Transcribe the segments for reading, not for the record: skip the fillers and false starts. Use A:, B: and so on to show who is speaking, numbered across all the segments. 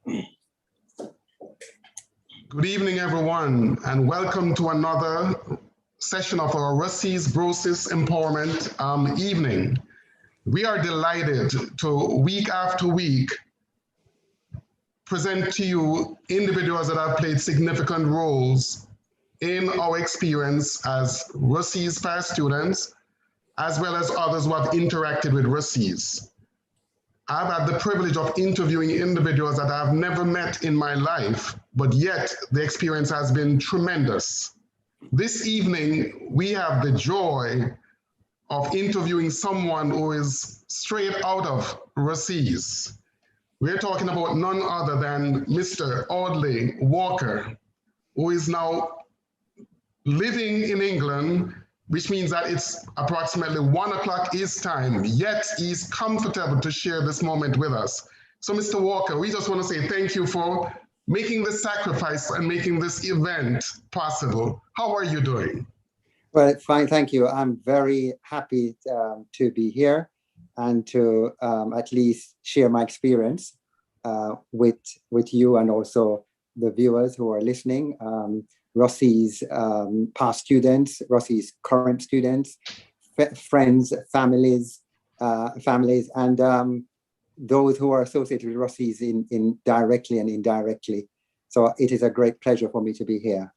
A: Good evening, everyone, and welcome to another session of our Rusty's Brosis Empowerment evening. We are delighted to, week after week, present to you individuals that have played significant roles in our experience as Rusty's past students, as well as others who have interacted with Rusty's. I've had the privilege of interviewing individuals that I've never met in my life, but yet the experience has been tremendous. This evening, we have the joy of interviewing someone who is straight out of Rusty's. We're talking about none other than Mr. Audley Walker, who is now living in England, which means that it's approximately 1 o'clock his time, yet he's comfortable to share this moment with us. So Mr. Walker, we just want to say thank you for making the sacrifice and making this event possible. How are you doing?
B: Well, fine, thank you. I'm very happy to be here and to at least share my experience with you and also the viewers who are listening. Rossi's past students, Rossi's current students, friends, families, and those who are associated with Rossi's in directly and indirectly. So it is a great pleasure for me to be here.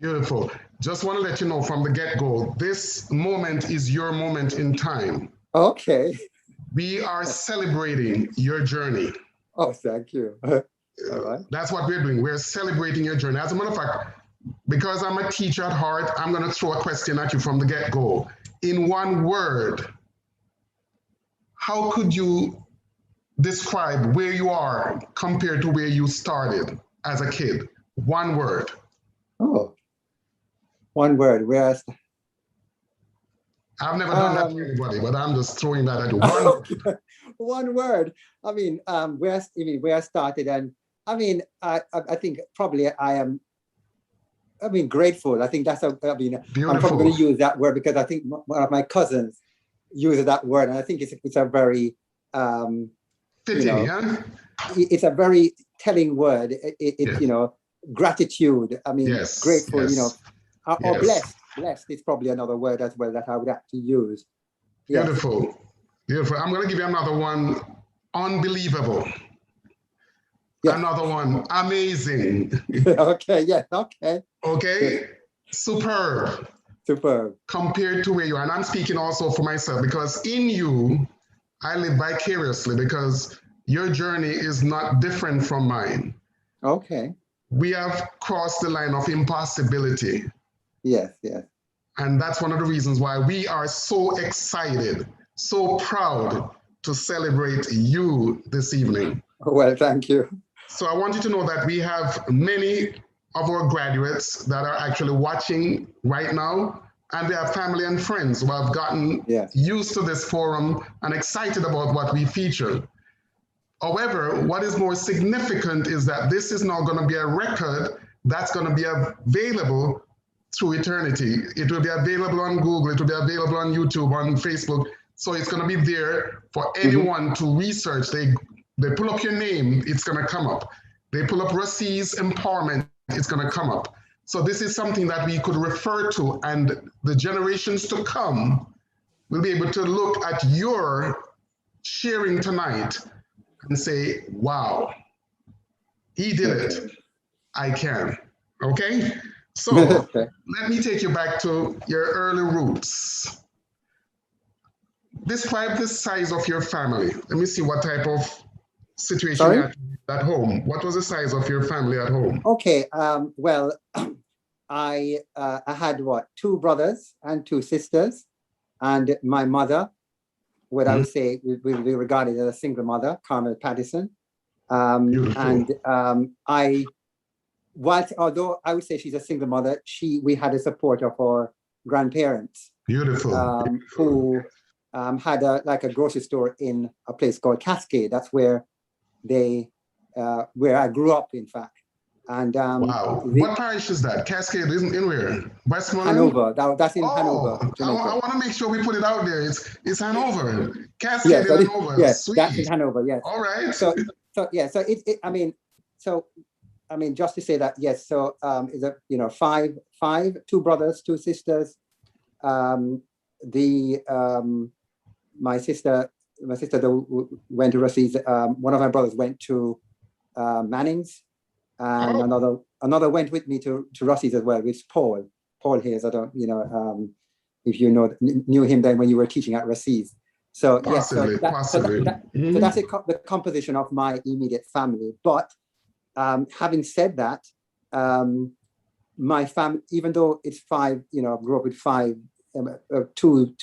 A: Beautiful. Just want to let you know from the get-go, this moment is your moment in time.
B: Okay.
A: We are celebrating your journey.
B: Oh, thank you. All right.
A: That's what we're doing. We're celebrating your journey. As a matter of fact, because I'm a teacher at heart, I'm going to throw a question at you from the get-go. In one word, how could you describe where you are compared to where you started as a kid? One word.
B: Oh, one word. Whereas
A: I've never done that to anybody, but I'm just throwing that at you. One,
B: one word. I mean, where I started, and I mean, I think probably I am. I mean, grateful. I think that's I'm probably going to use that word because I think one of my cousins uses that word, and I think it's a very
A: fitting, yeah?
B: It's a very telling word. It's gratitude. I mean,
A: yes,
B: grateful.
A: Yes,
B: or blessed. Blessed is probably another word as well that I would have to use. Yes.
A: Beautiful, beautiful. I'm going to give you another one. Unbelievable. Yes. Another one. Amazing.
B: Okay. Yes. Okay.
A: Okay. Yes. Superb.
B: Superb.
A: Compared to where you are. And I'm speaking also for myself because in you, I live vicariously because your journey is not different from mine.
B: Okay.
A: We have crossed the line of impossibility.
B: Yes, yes.
A: And that's one of the reasons why we are so excited, so proud to celebrate you this evening.
B: Well, thank you.
A: So I want you to know that we have many of our graduates that are actually watching right now, and we have family and friends who have gotten used to this forum and excited about what we feature. However, what is more significant is that this is now going to be a record that's going to be available through eternity. It will be available on Google, it will be available on YouTube, on Facebook. So it's going to be there for anyone to research. They pull up your name, it's going to come up. They pull up Rusty's Empowerment, it's going to come up. So this is something that we could refer to, and the generations to come will be able to look at your sharing tonight and say, wow, he did it. I can. Okay? So let me take you back to your early roots. Describe the size of your family. Let me see what type of situation you had at home. What was the size of your family at home?
B: Okay. Well, I had 2 brothers and 2 sisters, and my mother, what I would say will be regarded as a single mother, Carmel Pattison. Although I would say she's a single mother, we had the support of our grandparents.
A: Beautiful.
B: Who had a grocery store in a place called Cascade. That's where I grew up, in fact. And
A: wow, what parish is that? Cascade isn't in where? Westmoreland?
B: Hanover. That's in Hanover, Jamaica.
A: I want to make sure we put it out there. It's Hanover. Cascade
B: yes,
A: in Hanover.
B: Yes,
A: Sweet.
B: that's in Hanover. Yes.
A: All right.
B: So yeah. So I mean, just to say that, yes. So is it, you know, five, 2 brothers, 2 sisters. My sister went to Rusty's. One of my brothers went to Manning's, and another went with me to Rusty's as well, with Paul Hayes. I don't, you know, if you knew him then when you were teaching at Rusty's. So
A: possibly,
B: yes, so that's the composition of my immediate family. But having said that, my family, even though it's 5, you know, I grew up with 5, 2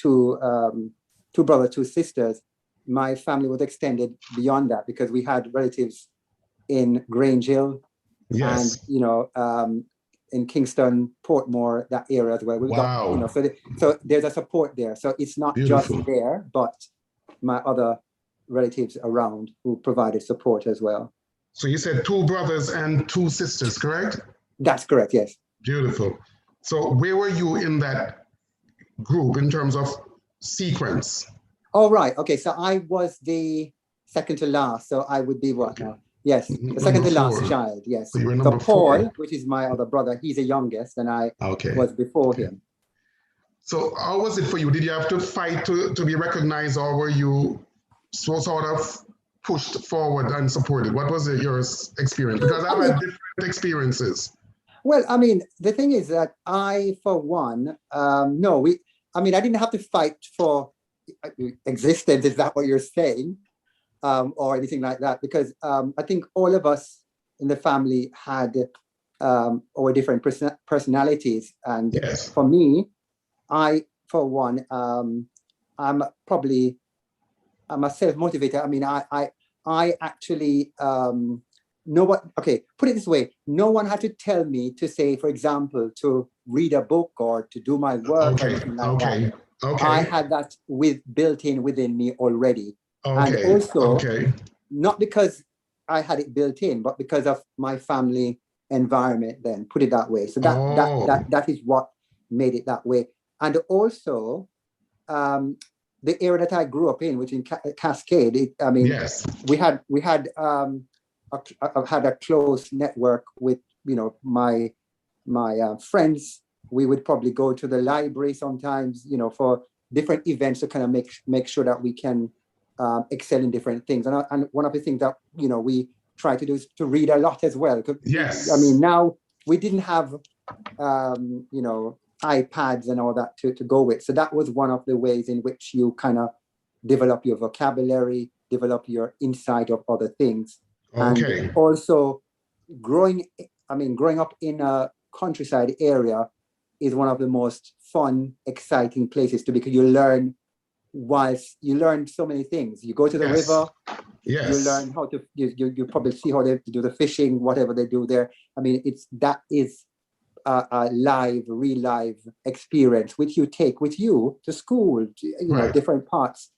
B: brothers, 2 sisters. My family was extended beyond that because we had relatives in Grange Hill, and you know, in Kingston, Portmore, that area as well. We've got, you know, so there's a support there. So it's not just there, but my other relatives around who provided support as well.
A: So you said 2 brothers and 2 sisters, correct?
B: That's correct, yes.
A: Beautiful. So where were you in that group in terms of sequence?
B: Oh, right. Okay. So I was the second to last. So I would be what now? Yes, the second to last child. Yes.
A: So,
B: so Paul, which is my other brother, he's the youngest, and I was before him.
A: So how was it for you? Did you have to fight to be recognized, or were you sort of pushed forward and supported? What was your experience? Because I've had different experiences.
B: Well, I mean, the thing is that I, for one, I didn't have to fight for existence. Is that what you're saying? Or anything like that? Because I think all of us in the family had our different personalities. And for me, for one, I'm a self-motivator. I mean, I actually put it this way, no one had to tell me to say, for example, to read a book or to do my work or anything like that. I had that built in within me already. And also, not because I had it built in, but because of my family environment, then put it that way. So that is what made it that way. And also, the area that I grew up in, which in Cascade, we had a close network with, you know, my friends. We would probably go to the library sometimes, you know, for different events to kind of make sure that we can excel in different things. And one of the things that, you know, we try to do is to read a lot as well. I mean, now we didn't have, you know, iPads and all that to go with. So that was one of the ways in which you kind of develop your vocabulary, develop your insight of other things. And also growing up in a countryside area is one of the most fun, exciting places to be, because you learn so many things. You go to the river, you learn how to, you probably see how they do the fishing, whatever they do there. I mean, that is a real live experience, which you take with you to school, you know, different parts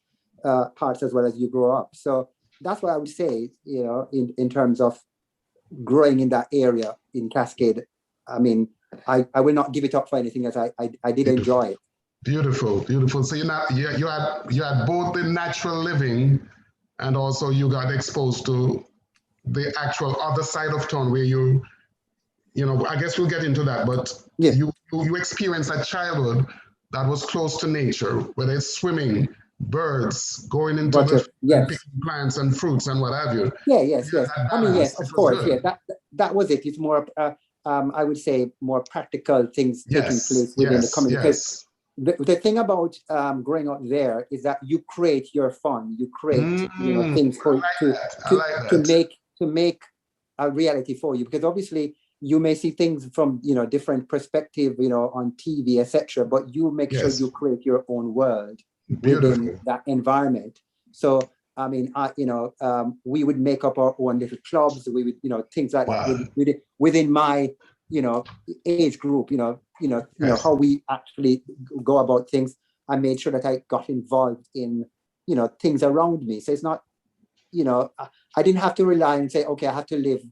B: as well as you grow up. So that's what I would say, you know, in terms of growing in that area in Cascade. I mean, I will not give it up for anything, as I did enjoy it.
A: Beautiful. So you had both the natural living, and also you got exposed to the actual other side of town where you know, I guess we'll get into that, but you experienced a childhood that was close to nature, whether it's swimming, birds, going into picking plants and fruits and what have you.
B: Yes. I mean, yes, of course. Yeah, that was it. It's more, I would say, more practical things taking place within the community. Because the thing about growing up there is that you create your fun. You create, you know, things to make a reality for you. Because obviously, you may see things from, you know, different perspective, you know, on TV, etc. But you make sure you create your own world within that environment. So, I mean, we would make up our own little clubs. We would, you know, things like that within my, you know, age group. You know how we actually go about things. I made sure that I got involved in, you know, things around me. So it's not, you know, I didn't have to rely and say, okay, I have to live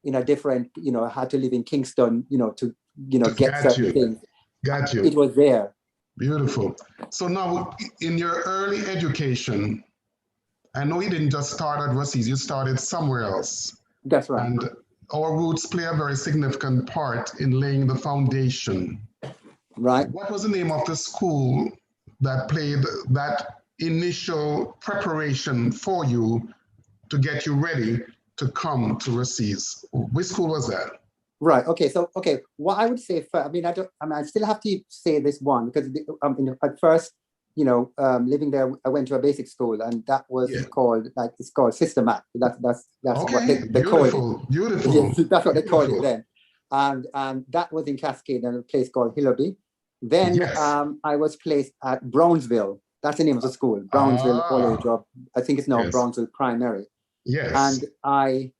B: in a different, had to live in Kingston, to, get
A: Got
B: certain
A: you.
B: things.
A: Got you.
B: It was there.
A: Beautiful. So now in your early education, I know you didn't just start at Rossi's, you started somewhere else.
B: That's right.
A: And our roots play a very significant part in laying the foundation.
B: Right.
A: What was the name of the school that played that initial preparation for you to get you ready to come to Rossi's? Which school was that?
B: Right. Okay. So, what I would say first, I still have to say this one because at first, living there, I went to a basic school and that was called, it's called Sister Mac. That's
A: okay.
B: what they called it.
A: Beautiful.
B: Yes, that's what they called it then. And that was in Cascade in a place called Hillaby. Then I was placed at Brownsville. That's the name of the school, Brownsville College, or I think it's now Brownsville Primary.
A: Yes.
B: And I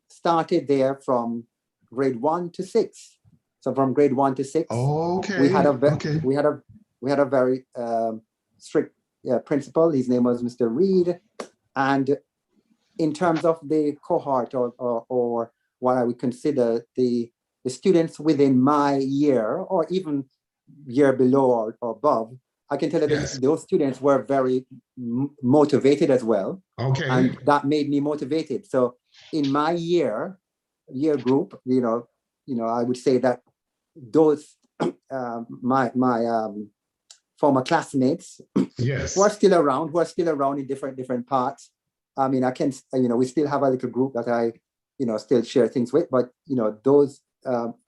B: started there from grade 1 to 6. So from grade 1 to 6, we had a very strict principal. His name was Mr. Reed, and in terms of the cohort or what I would consider the students within my year or even year below or above, I can tell you that those students were very motivated as well.
A: Okay.
B: And that made me motivated. So in my year group, I would say that those my former classmates who are still around in different parts. I mean, I can, we still have a little group that I, still share things with, but, those,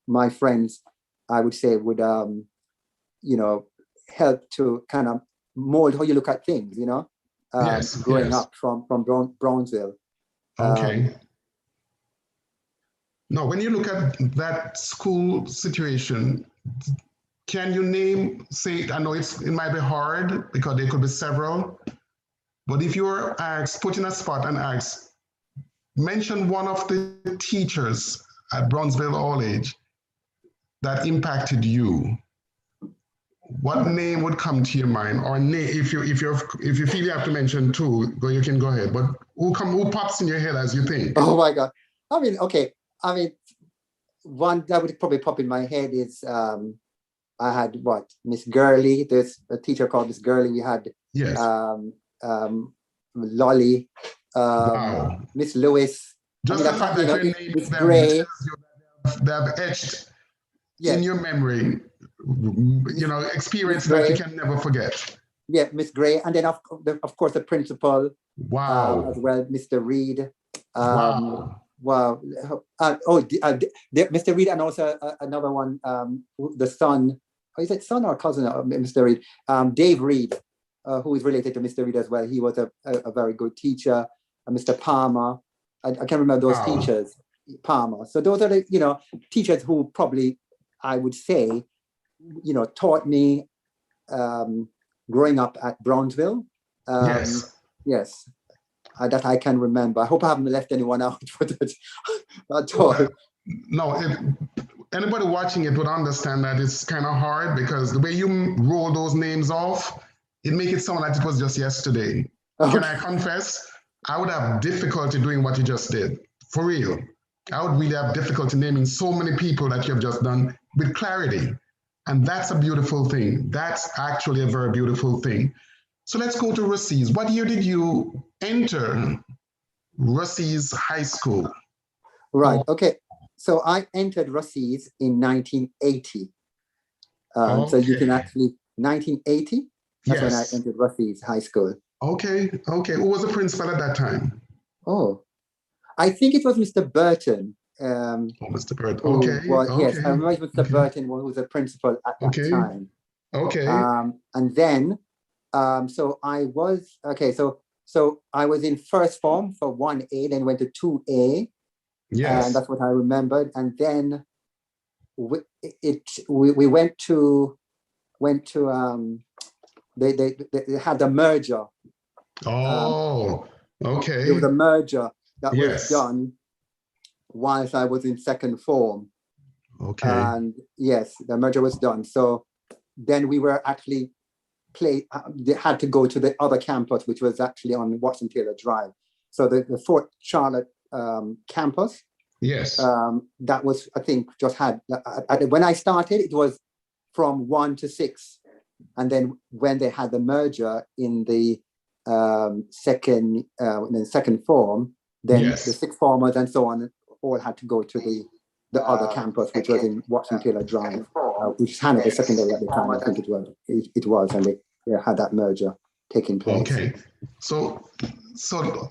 B: my friends, I would say would, help to kind of mold how you look at things, growing up from Brownsville.
A: Okay. Now, when you look at that school situation, can you say, I know it might be hard because there could be several, but if you're asked, put in a spot and asked, mention one of the teachers at Brownsville All Age that impacted you, what name would come to your mind? Or if you feel you have to mention two, you can go ahead. But who pops in your head as you think?
B: Oh my God! One that would probably pop in my head is I had Miss Gurley. There's a teacher called Miss Gurley. We had Lolly, Miss Lewis.
A: Just the fact that your names Gray. They have etched in your memory. Experience that you can never forget.
B: Yeah, Miss Gray, and then of course the principal.
A: Wow.
B: As well, Mr. Reed.
A: Wow.
B: Mr. Reed, and also another one, the son. Is it son or cousin of Mr. Reed? Dave Reed, who is related to Mr. Reed as well. He was a very good teacher. Mr. Palmer. I can't remember those teachers. Palmer. So those are the teachers who probably I would say taught me growing up at Brownsville. Yes, that I can remember. I hope I haven't left anyone out for that at all.
A: No, anybody watching it would understand that it's kind of hard because the way you roll those names off, it makes it sound like it was just yesterday. Okay. Can I confess? I would have difficulty doing what you just did. For real. I would really have difficulty naming so many people that you have just done with clarity. And that's a beautiful thing. That's actually a very beautiful thing. So let's go to Rossi's. What year did you enter Rossi's High School?
B: Right. Okay. So I entered Rossi's in 1980. So you can actually 1980. That's when I entered Rossi's High School.
A: Okay. Who was the principal at that time?
B: Oh, I think it was Mr. Burton.
A: Mr. Burton.
B: Yes, I remember Mr. Burton who was a principal at that time.
A: Okay.
B: And then, so I was I was in first form for 1A, then went to 2A.
A: Yes.
B: And that's what I remembered. And then we went to they had a merger.
A: Okay.
B: There was a merger that was done whilst I was in second form.
A: Okay.
B: And yes, the merger was done. So then we were actually they had to go to the other campus, which was actually on Watson Taylor Drive. So the Fort Charlotte campus
A: Yes.
B: That was, I think, just had, when I started, it was from 1 to 6. And then when they had the merger in the second form, then the sixth formers and so on all had to go to the other campus, which was in Watson Taylor Drive, which is Hanover Secondary at the time. I think it was, and they had that merger taking place.
A: Okay, so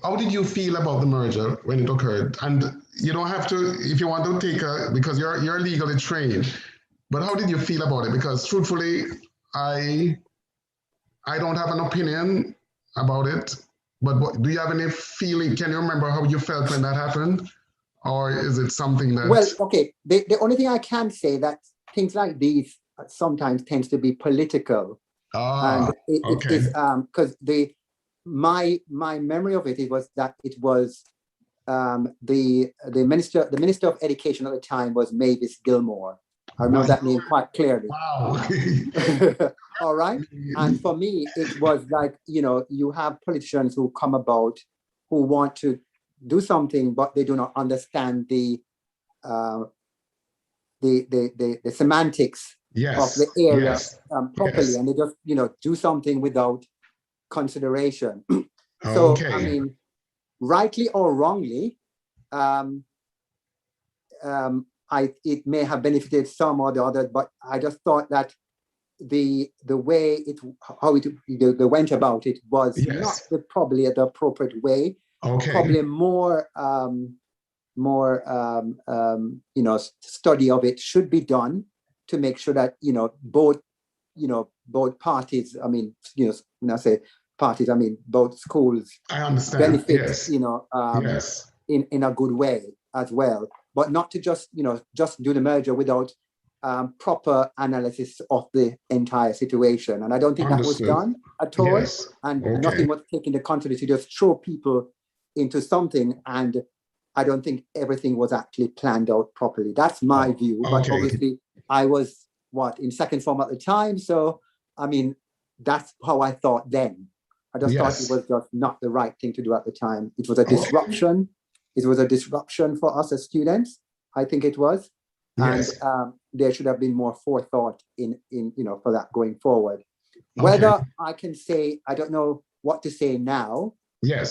A: how did you feel about the merger when it occurred? And you don't have to, if you want to take because you're legally trained, but how did you feel about it? Because truthfully, I don't have an opinion about it, but do you have any feeling? Can you remember how you felt when that happened? Or is it something that...
B: Well, okay, the only thing I can say that things like these sometimes tends to be political. And it is because my memory of it was that it was the minister of education at the time was Mavis Gilmore. I remember that name quite clearly.
A: Wow.
B: All right. And for me, it was like, you have politicians who come about who want to do something, but they do not understand the semantics of the area properly, and they just do something without consideration. So I mean, rightly or wrongly, it may have benefited some or the other, but I just thought that the way they went about it was not probably the appropriate way. Probably more study of it should be done to make sure that both parties, I mean, when I say parties, I mean both schools,
A: I understand.
B: benefit in a good way as well, but not to just do the merger without proper analysis of the entire situation. And I don't think that was done at all. And nothing was taken the contrary to just throw people into something, and I don't think everything was actually planned out properly. That's my view. But obviously, I was in second form at the time, so I mean, that's how I thought then. I just thought it was just not the right thing to do at the time. It was a disruption. It was a disruption for us as students. I think it was, and there should have been more forethought in for that going forward. Whether I can say, I don't know what to say now.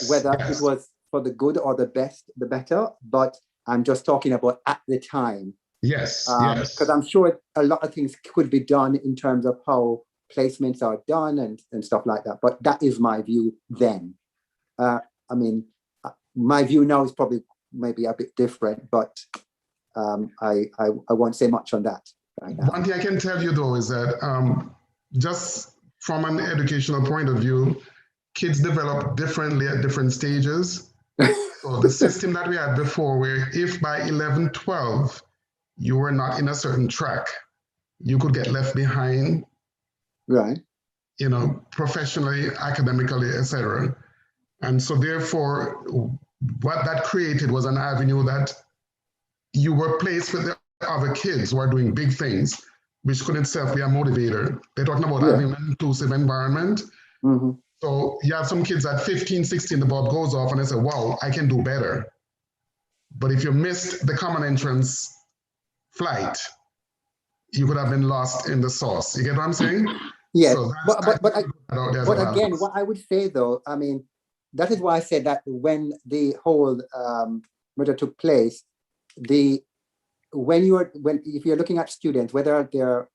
B: Whether it was for the good or the better, but I'm just talking about at the time. Because I'm sure a lot of things could be done in terms of how placements are done and stuff like that. But that is my view then. I mean, my view now is probably maybe a bit different, but I won't say much on that right now.
A: One thing I can tell you though is that just from an educational point of view, kids develop differently at different stages. So the system that we had before, where if by 11, 12, you were not in a certain track, you could get left behind.
B: Right.
A: Professionally, academically, etc. And so therefore, what that created was an avenue that you were placed with the other kids who are doing big things, which could itself be a motivator. They're talking about having an inclusive environment.
B: Mm-hmm.
A: So you have some kids at 15, 16, the bulb goes off and they say, wow, I can do better. But if you missed the common entrance flight, you could have been lost in the sauce. You get what I'm saying?
B: Yes,
A: so
B: but again, what I would say though, I mean, that is why I said that when the whole merger took place, if you're looking at students, whether they're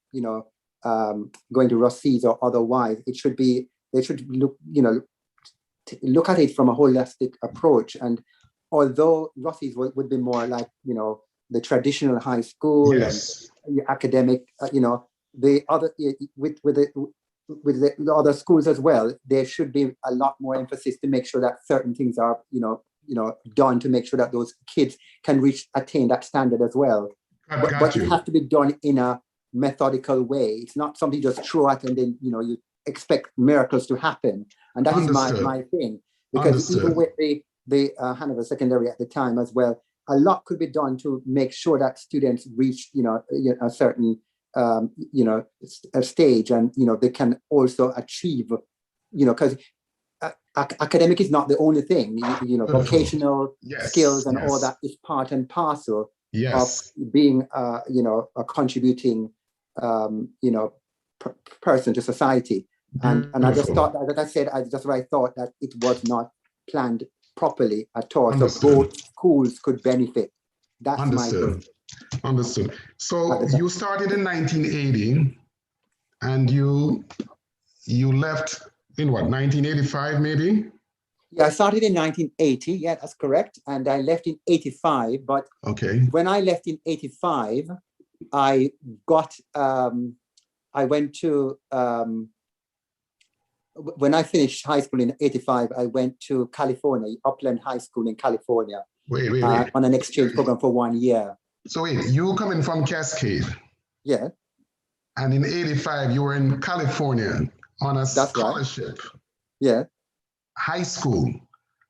B: going to Rossi's or otherwise, they should look at it from a holistic approach. And although Rossi's would be more like the traditional high school and academic, the other with the other schools as well, there should be a lot more emphasis to make sure that certain things are done to make sure that those kids can attain that standard as well. But it has to be done in a methodical way. It's not something you just throw at and then you expect miracles to happen. And that is my thing, because even with the Hanover Secondary at the time as well, a lot could be done to make sure that students reach a certain a stage, and they can also achieve because academic is not the only thing. Vocational skills and all that is part and parcel of being, a contributing, person to society. And I just thought, like I said, I thought that it was not planned properly at all. So both schools could benefit. That's my thing.
A: Understood. So you started in 1980 and you left in what, 1985 maybe?
B: Yeah, I started in 1980. Yeah, that's correct. And I left in 85. But when I left in 85, I went to, when I finished high school in 85, I went to California, Upland High School in California.
A: Wait.
B: On an exchange program for 1 year.
A: So wait, you coming from Cascade?
B: Yeah.
A: And in 85, you were in California on a scholarship.
B: Right. Yeah.
A: High school.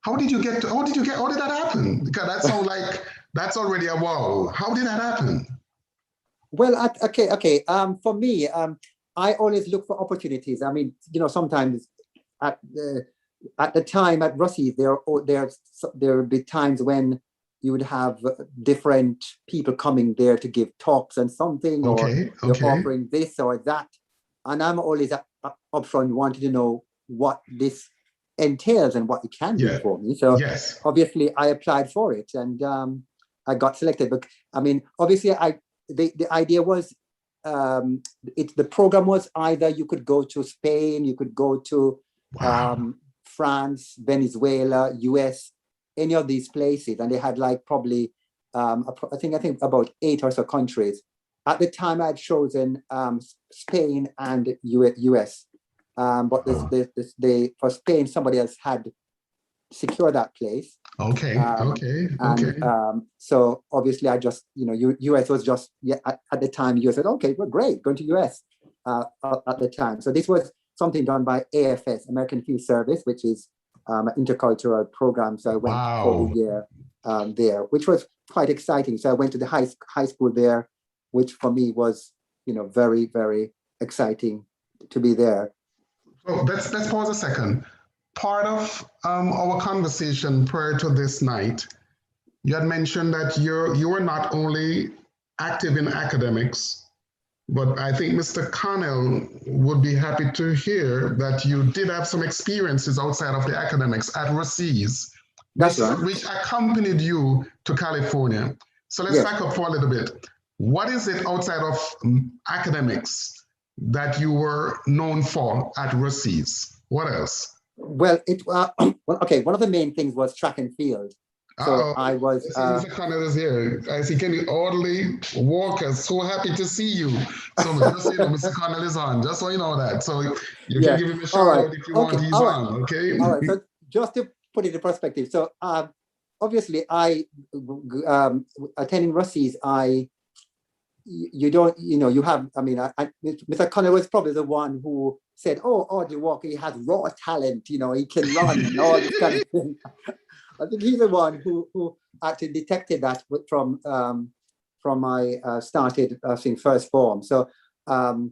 A: How did that happen? Because that sounds like that's already a wow. How did that happen?
B: Well, okay. For me, I always look for opportunities. I mean, sometimes at the time at Brosis, there would be times when you would have different people coming there to give talks and something, or they're offering this or that. And I'm always upfront wanting to know what this entails and what it can do for me. So obviously I applied for it and I got selected. But I mean, obviously the idea was, the program was either you could go to Spain, you could go to France, Venezuela, US, any of these places. And they had like probably, I think about 8 or so countries. At the time I had chosen Spain and US. But for Spain, somebody else had secured that place. So obviously I just, US was just, at the time, US said, okay, well, great, going to US at the time. So this was something done by AFS, American Field Service, which is an intercultural program. So I went for a year there, which was quite exciting. So I went to the high school there, which for me was, very, very exciting to be there.
A: So let's pause a second. Part of our conversation prior to this night, you had mentioned that you were not only active in academics, but I think Mr. Connell would be happy to hear that you did have some experiences outside of the academics at Brosis, which accompanied you to California. So let's back up for a little bit. What is it outside of academics that you were known for at Brosis? What else?
B: Well, one of the main things was track and field. So I was.
A: Mr. Connell is here. I see Audley Walker. So happy to see you. So just so you know, Mr. Connell is on. Just so you know that. So you can give him a shout out if you want. He's on. Okay.
B: All right. So just to put it in perspective. So obviously, attending Brosis, you have. I mean, Mr. Connell was probably the one who said, "Oh, Audley Walker, he has raw talent. He can run and all this kind of thing." I think he's the one who actually detected that from my started first form. So I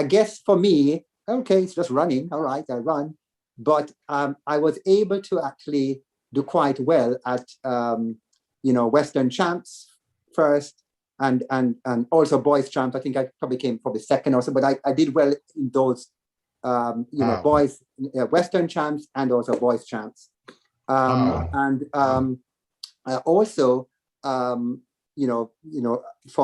B: guess for me, okay, it's just running. All right, I run, but I was able to actually do quite well at Western champs first, and also boys champs. I think I probably came second or so, but I did well in those boys Western champs and also boys champs. And also, for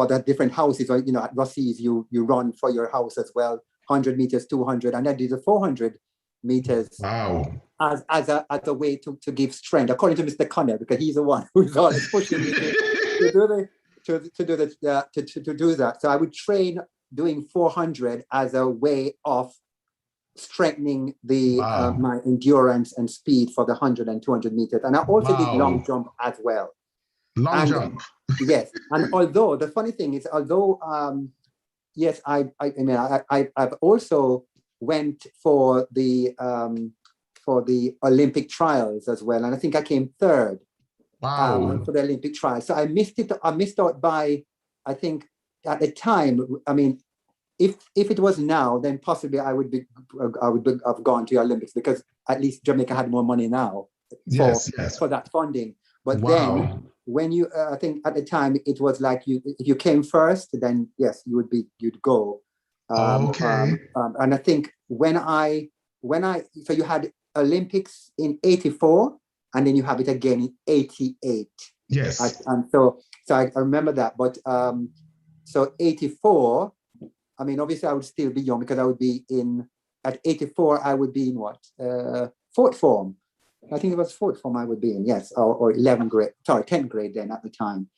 B: the different houses, or at Brosis, you run for your house as well, 100 meters, 200, and I did the 400 meters.
A: Wow!
B: As a way to give strength, according to Mr. Connell, because he's the one who's always pushing me to do that. So I would train doing 400 as a way of strengthening my endurance and speed for the 100 and 200 meters. And I also did long jump as well.
A: Long jump.
B: Yes. And although the funny thing is, yes, I've also went for the Olympic trials as well. And I think I came third for the Olympic trials. So I missed out by, I think at the time, I mean, if it was now, then possibly I would have gone to the Olympics, because at least Jamaica had more money now for that funding. But then when you, I think at the time it was like if you came first, then yes, you'd go. And I think so you had Olympics in 84, and then you have it again in 88.
A: Yes.
B: And so I remember that. But so 84, I mean, obviously I would still be young, because I would be at 84, I would be in what? Fourth form. I think it was fourth form I would be in, yes, or 11th grade, sorry, 10th grade then at the time.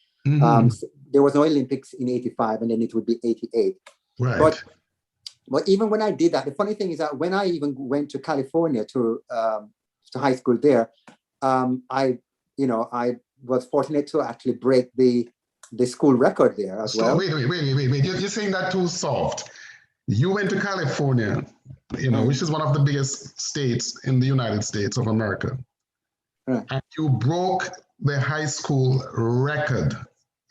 B: So there was no Olympics in 85, and then it would be 88.
A: Right.
B: But even when I did that, the funny thing is that when I even went to California to high school there, I was fortunate to actually break the school record there as well.
A: Wait. You're saying that too soft. You went to California, which is one of the biggest states in the United States of America.
B: Right.
A: And you broke the high school record.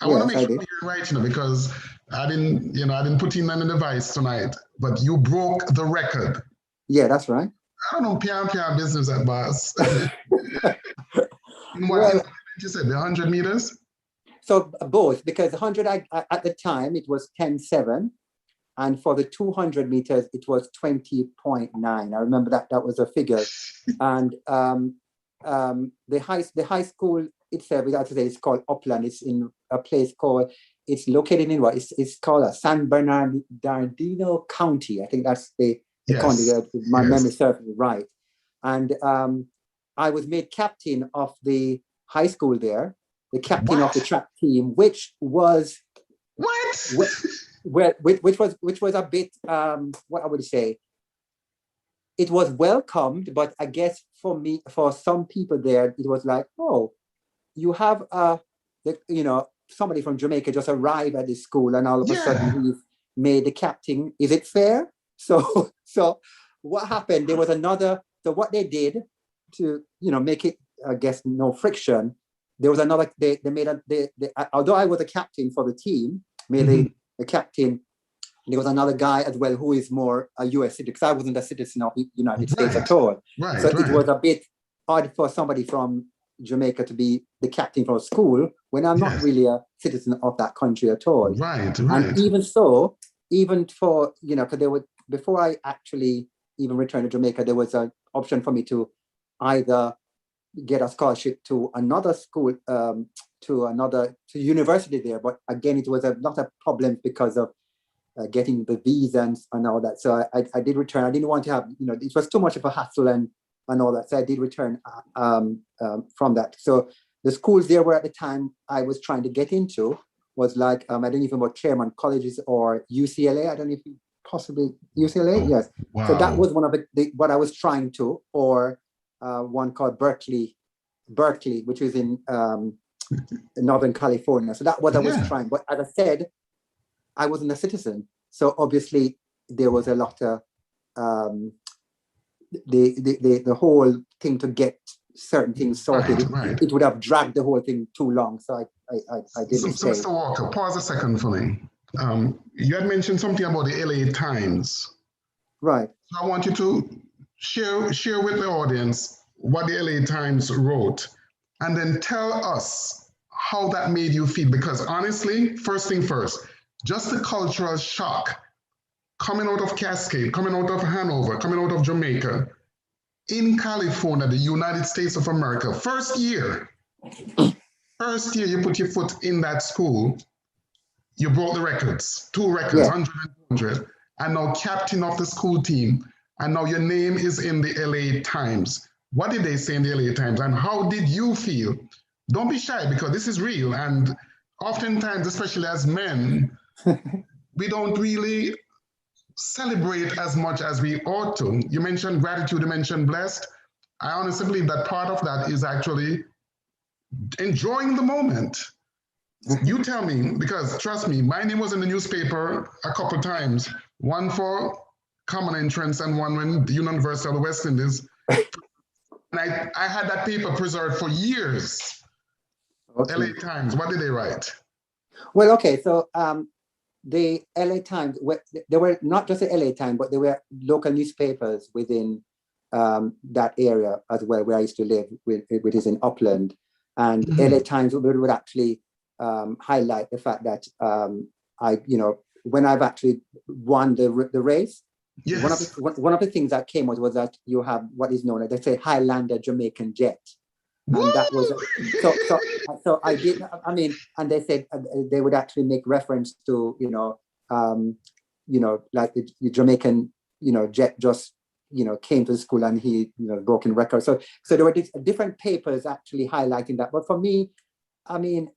A: I want to make sure you're right, because I didn't put in any device tonight, but you broke the record.
B: Yeah, that's right.
A: I don't know, PR business at boss. What you said, the 100 meters?
B: So both, because 100, at the time, it was 10.7. And for the 200 meters, it was 20.9. I remember that was a figure. And the high school itself, we have to say, it's called Upland. It's in a place it's located in it's called San Bernardino County. I think that's the county, my memory serves me right. And I was made captain of the high school there, the captain of the track team, which was which was a bit what I would say. It was welcomed, but I guess for some people there, it was like, oh, you have somebody from Jamaica just arrived at the school, and all of a sudden he's made the captain. Is it fair? So what happened? There was another. So what they did to make it, I guess, no friction. There was another. They made although I was a captain for the team, made the captain. There was another guy as well who is more a U.S. citizen, because I wasn't a citizen of the United States at all. So it was a bit odd for somebody from Jamaica to be the captain for a school when I'm not really a citizen of that country at all.
A: Right.
B: And even so, even for, because there was, before I actually even returned to Jamaica, there was an option for me to either get a scholarship to another school, to university there. But again, it was not a problem because of getting the visas and all that. So I did return. I didn't want to have, it was too much of a hassle and all that. So I did return from that. So the schools there were at the time I was trying to get into was like, I don't even know what chairman colleges or UCLA. I don't know if you possibly UCLA. Yes. Wow. So that was one of what I was trying to, or one called Berkeley, which is in Northern California. So that was I was trying. But as I said, I wasn't a citizen. So obviously there was a lot of the whole thing to get certain things sorted. Right. It would have dragged the whole thing too long. So I didn't stay.
A: So Mr. Walker, pause a second for me. You had mentioned something about the LA Times.
B: Right.
A: So I want you to share with the audience what the LA Times wrote, and then tell us how that made you feel. Because honestly, first thing first, just the cultural shock coming out of Cascade, coming out of Hanover, coming out of Jamaica, in California, the United States of America, first year you put your foot in that school, you broke the records, 2 records, 100 and 200, and now captain of the school team, and now your name is in the LA Times. What did they say in the LA Times, and how did you feel? Don't be shy, because this is real, and oftentimes, especially as men, we don't really celebrate as much as we ought to. You mentioned gratitude, you mentioned blessed. I honestly believe that part of that is actually enjoying the moment. You tell me, because trust me, my name was in the newspaper a couple of times, one for common entrance and one when the University of the West Indies. And I had that paper preserved for years. Okay. LA Times, what did they write?
B: Well, okay, so the LA Times, they were not just the LA Times, but they were local newspapers within that area as well, where I used to live, which is in Upland. And LA Times would actually highlight the fact that when I've actually won the race,
A: yes.
B: one of the things that came was that you have what is known as, they say, Highlander Jamaican jet. And
A: Woo!
B: that was, so I did, I mean, and they said they would actually make reference to, like the Jamaican, jet just, came to the school and he, broken records. So there were different papers actually highlighting that. But for me, I mean,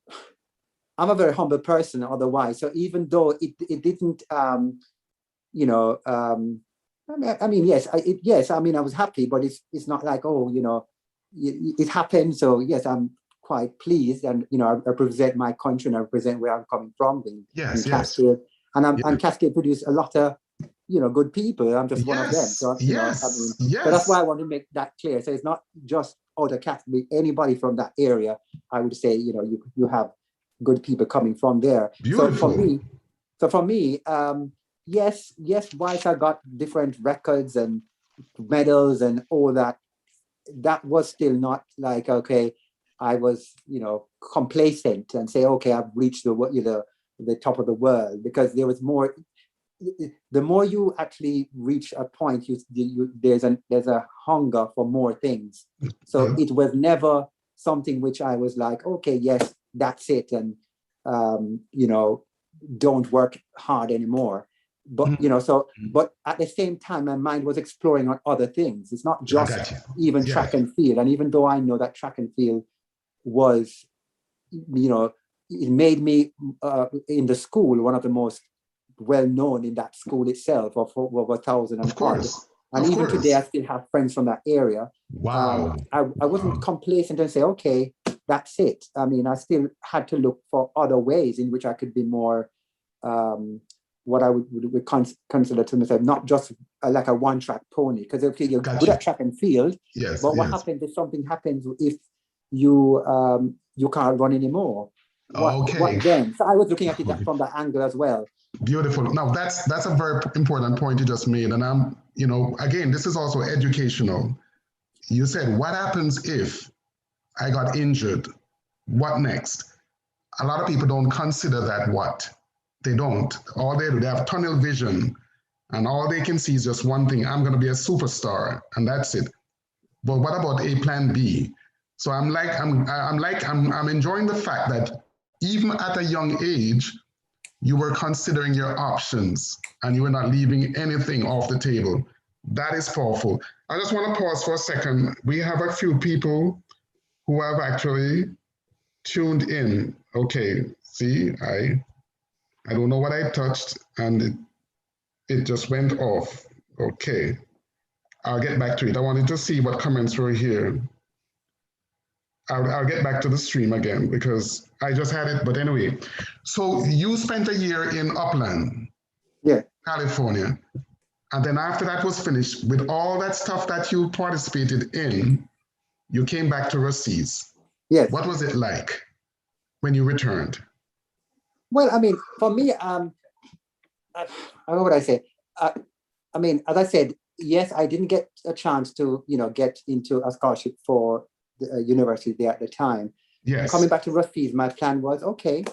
B: I'm a very humble person otherwise. So even though it didn't, I mean, yes, I mean, I was happy, but it's not like, it happened. So yes, I'm quite pleased, and I represent my country and I represent where I'm coming from in Cascade. And Cascade produced a lot of good people. I'm just one of them. So so that's why I want to make that clear. So it's not just other Cascade, anybody from that area. I would say you have good people coming from there.
A: Beautiful.
B: So for me, yes, whilst I got different records and medals and all that, that was still not like, okay, I was, complacent and say, okay, I've reached the top of the world, because there was more. The more you actually reach a point, there's a hunger for more things. So it was never something which I was like, okay, yes, that's it, and don't work hard anymore. But but at the same time, my mind was exploring on other things. It's not just even track and field. And even though I know that track and field was, it made me in the school one of the most well-known in that school itself, of over 1,000 and odd. And even today, I still have friends from that area.
A: Wow.
B: I wasn't complacent and say, okay, that's it. I mean, I still had to look for other ways in which I could be more, what I would consider to myself, not just like a one-track pony. Because okay, you're good at track and field, but what happens if something happens if you can't run anymore? What then? So I was looking at it from that angle as well.
A: Beautiful. Now that's a very important point you just made, and I'm, again, this is also educational. You said, what happens if I got injured? What next? A lot of people don't consider that. What they don't. All they do, they have tunnel vision, and all they can see is just one thing: I'm going to be a superstar, and that's it. But what about a plan B? So I'm enjoying the fact that even at a young age, you were considering your options and you were not leaving anything off the table. That is powerful. I just want to pause for a second. We have a few people who have actually tuned in. Okay, see, I don't know what I touched and it just went off. Okay, I'll get back to it. I wanted to see what comments were here. I'll get back to the stream again because I just had it. But anyway, so you spent a year in Upland, California. And then after that was finished, with all that stuff that you participated in, you came back to Brosis.
B: Yes.
A: What was it like when you returned?
B: Well, I mean, for me, how would I say? I mean, as I said, yes, I didn't get a chance to, get into a scholarship for the university there at the time.
A: Yes.
B: Coming back to Brosis, my plan was, okay,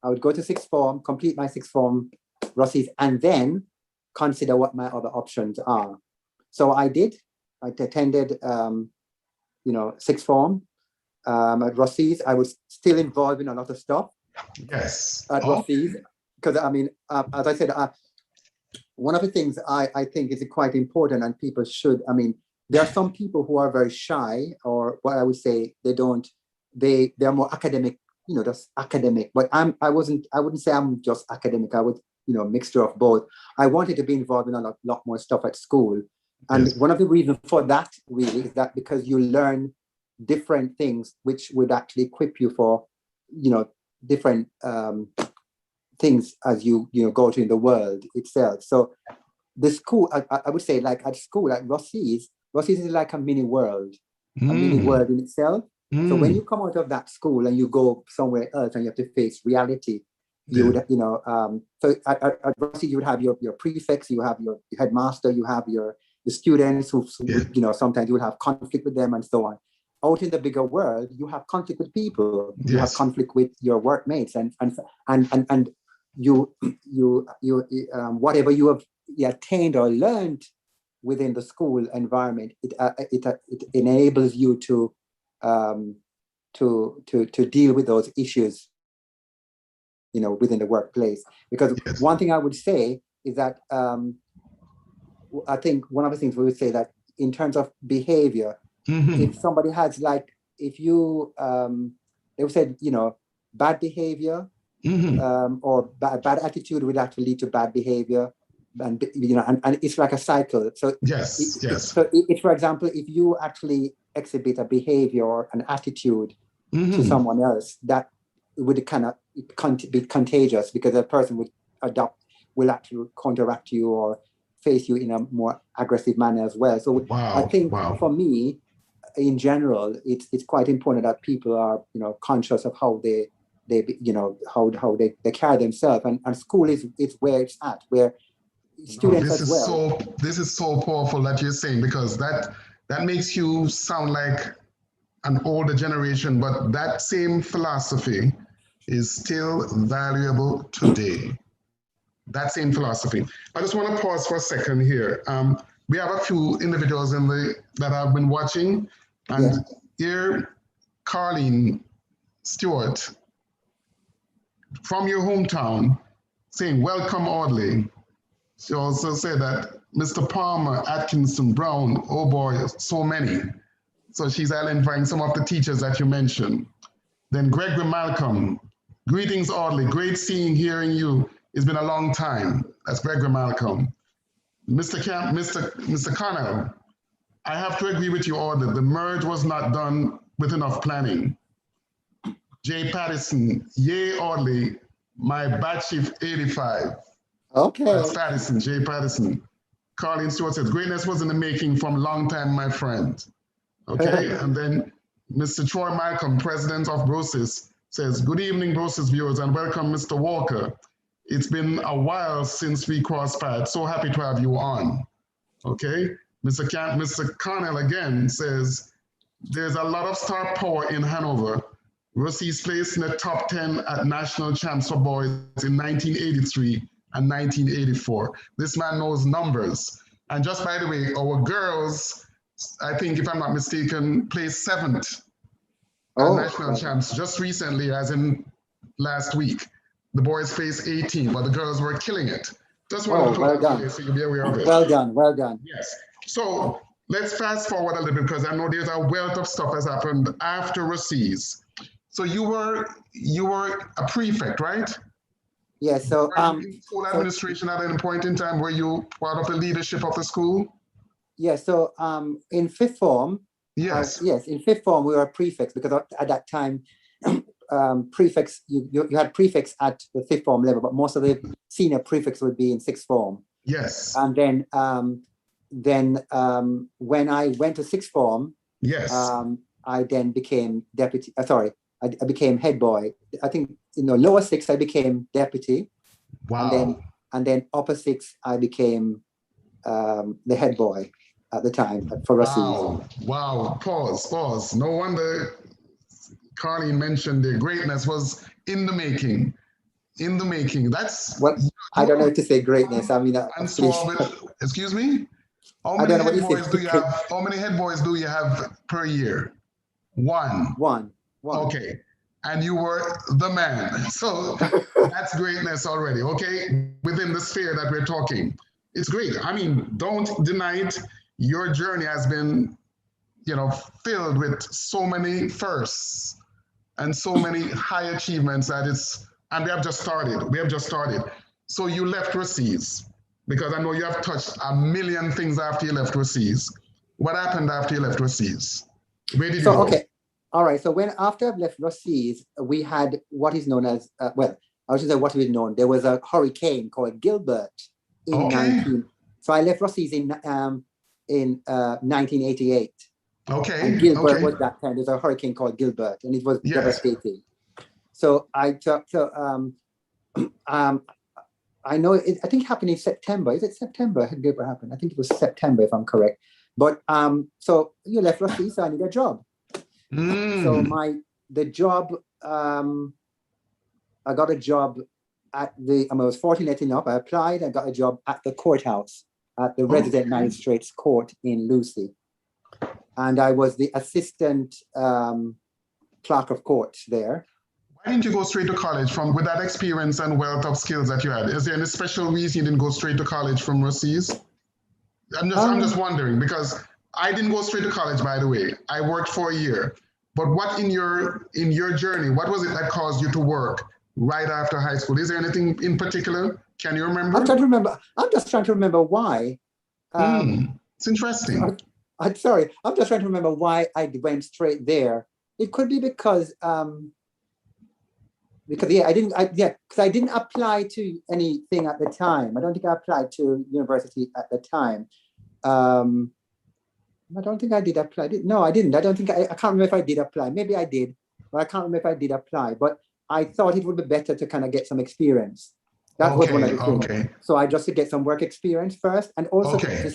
B: I would go to sixth form, complete my sixth form Brosis, and then consider what my other options are. So I did. I attended, sixth form at Brosis. I was still involved in a lot of stuff.
A: Yes.
B: At Brosis, because I mean, as I said, one of the things I think is quite important, and people should. I mean, there are some people who are very shy, or what I would say, they're more academic, just academic. But I wouldn't say I'm just academic. I would, mixture of both. I wanted to be involved in a lot more stuff at school. And one of the reasons for that really is that because you learn different things which would actually equip you for, different things as you go to in the world itself. So the school, I would say, like at school, at Brosis is like a mini world, a mini world in itself. So when you come out of that school and you go somewhere else and you have to face reality, You would, so at Brosis, you would have your prefects, you have your headmaster, you have your students who, sometimes you would have conflict with them and so on. Out in the bigger world, you have conflict with people. You have conflict with your workmates, and you whatever you have attained or learned within the school environment, it enables you to deal with those issues, within the workplace. Because one thing I would say is that I think one of the things we would say that in terms of behavior, if somebody has if you they said bad behavior or bad attitude would actually lead to bad behavior, and and it's like a cycle. So for example, if you actually exhibit a behavior or an attitude to someone else, that would kind of be contagious, because a person will actually counteract you or face you in a more aggressive manner as well. So I think for me, in general, it's quite important that people are conscious of how they how they carry themselves, and school is where it's at, where students
A: This is so powerful that you're saying, because that makes you sound like an older generation, but that same philosophy is still valuable today. That same philosophy. I just want to pause for a second here. We have a few individuals that I've been watching, and here, Carleen Stewart from your hometown saying, "Welcome, Audley." She also said that Mr. Palmer, Atkinson, Brown, oh boy, so many. So she's identifying some of the teachers that you mentioned. Then Gregory Malcolm, greetings, Audley. Great hearing you. It's been a long time. That's Gregory Malcolm. Mr. Connell, I have to agree with you, Audley. The merge was not done with enough planning. Jay Patterson, yay, Audley. My batch chief 85.
B: Okay.
A: That's Patterson, Jay Patterson. Carleen Stewart says, greatness was in the making from a long time, my friend. Okay, and then Mr. Troy Malcolm, president of Brosis, says, good evening, Brosis viewers, and welcome, Mr. Walker. It's been a while since we crossed paths. So happy to have you on. Okay, Mr. Connell again says, there's a lot of star power in Hanover. Brosis placed in the top 10 at national champs for boys in 1983 and 1984. This man knows numbers. And just by the way, our girls, I think, if I'm not mistaken, placed 7th at national champs just recently, as in last week. The boys placed 18, but the girls were killing it. Just wanted to put that so you'll be aware of it.
B: Well done, well done.
A: Yes. So let's fast forward a little bit, because I know there's a wealth of stuff has happened after Brosis. So you were a prefect, right?
B: Yeah, so
A: school administration at any point in time, were you part of the leadership of the school?
B: Yeah, so in 5th form,
A: yes,
B: in 5th form we were prefects, because at that time prefects, you had prefects at the 5th form level, but most of the senior prefects would be in 6th form.
A: Yes.
B: And then when I went to 6th form, I then became deputy. I became head boy. I think lower 6 I became deputy.
A: Wow.
B: And then upper 6 I became the head boy at the time for Brosis.
A: Wow. Pause. No wonder Carleen mentioned the greatness was in the making. In the making. That's
B: I don't know to say greatness. I mean,
A: excuse me. How many head boys do you have? How many head boys do you have per year? One. Okay. And you were the man. So that's greatness already, okay? Within the sphere that we're talking. It's great. I mean, don't deny it. Your journey has been, filled with so many firsts and so many high achievements and we have just started. So you left Brosis, because I know you have touched a million things after you left Brosis. What happened after you left Brosis? Where did you go?
B: Okay. All right. So after I left Brosis, we had what is known as, I was going to say what is known. There was a hurricane called Gilbert in So I left Brosis in 1988.
A: Okay.
B: And Gilbert was that time. There's a hurricane called Gilbert, and it was devastating. So I know I think it happened in September. Is it September? It did happen. I think it was September, if I'm correct. But so you left Rosis, so I need a job. So the job, I got a job at I was fortunate enough. I applied. I got a job at the courthouse, at the resident magistrate's court in Lucy, and I was the assistant clerk of court there.
A: Why didn't you go straight to college with that experience and wealth of skills that you had? Is there any special reason you didn't go straight to college from Rosis? I'm just wondering, because I didn't go straight to college, by the way. I worked for a year. But what in your journey, what was it that caused you to work right after high school? Is there anything in particular? Can you remember?
B: I'm trying to remember. I'm just trying to remember why.
A: It's interesting.
B: I'm sorry. I'm just trying to remember why I went straight there. It could be because I didn't apply to anything at the time. I don't think I applied to university at the time. I don't think I did apply. No, I didn't. I can't remember if I did apply. Maybe I did, but I can't remember if I did apply. But I thought it would be better to kind of get some experience. That was one of the things. Okay. So I just to get some work experience first, and also to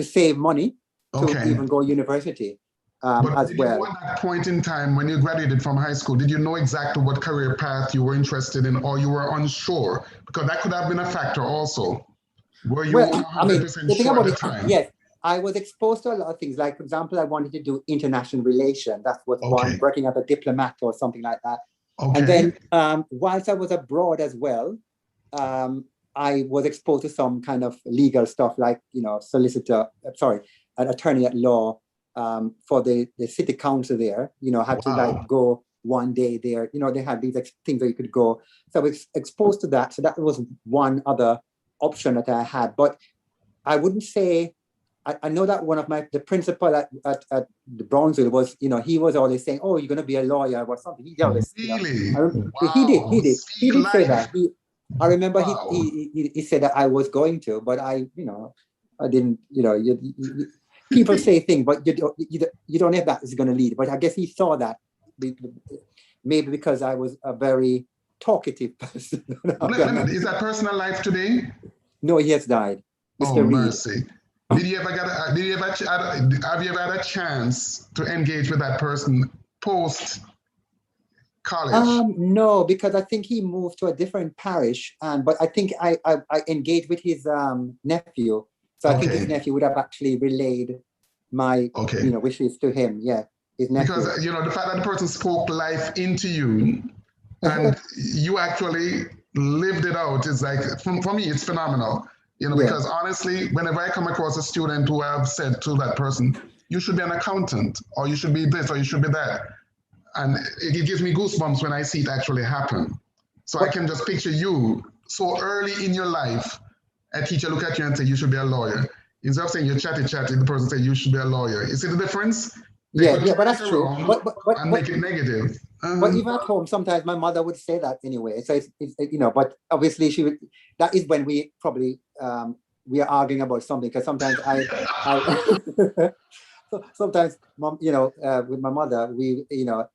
B: save money to even go university as well.
A: At that point in time, when you graduated from high school, did you know exactly what career path you were interested in, or you were unsure? Because that could have been a factor also. Were you 100% sure at the time?
B: Yes. I was exposed to a lot of things. Like, for example, I wanted to do international relations. That was one, working as a diplomat or something like that. And then whilst I was abroad as well, I was exposed to some kind of legal stuff like, an attorney at law for the city council there, had to go one day there. They had these things that you could go. So I was exposed to that. So that was one other option that I had. But I wouldn't say, I know that one of the principal at the Brownsville was, he was always saying, "Oh, you're going to be a lawyer or something." He always,
A: really?
B: He did say that. I remember he said that I was going to, but I didn't. People say things, but you don't know if that is going to lead. But I guess he saw that, maybe because I was a very talkative person.
A: Is that person alive today?
B: No, he has died. Mr.
A: Oh,
B: Reed.
A: Mercy. Have you ever had a chance to engage with that person post college?
B: No, because I think he moved to a different parish, but I think I engaged with his nephew. So I think his nephew would have actually relayed my wishes to him. Yeah, his nephew.
A: Because the fact that the person spoke life into you and you actually lived it out is like, for me, it's phenomenal. Because honestly, whenever I come across a student who have said to that person, you should be an accountant, or you should be this, or you should be that. And it gives me goosebumps when I see it actually happen. So I can just picture you so early in your life, a teacher look at you and say, you should be a lawyer. Instead of saying you're chatty, the person say you should be a lawyer. You see the difference?
B: Yeah, but that's true.
A: But make it negative.
B: But even at home, sometimes my mother would say that anyway. So it's but obviously she would. That is when we probably we are arguing about something, because sometimes I sometimes mom, with my mother, we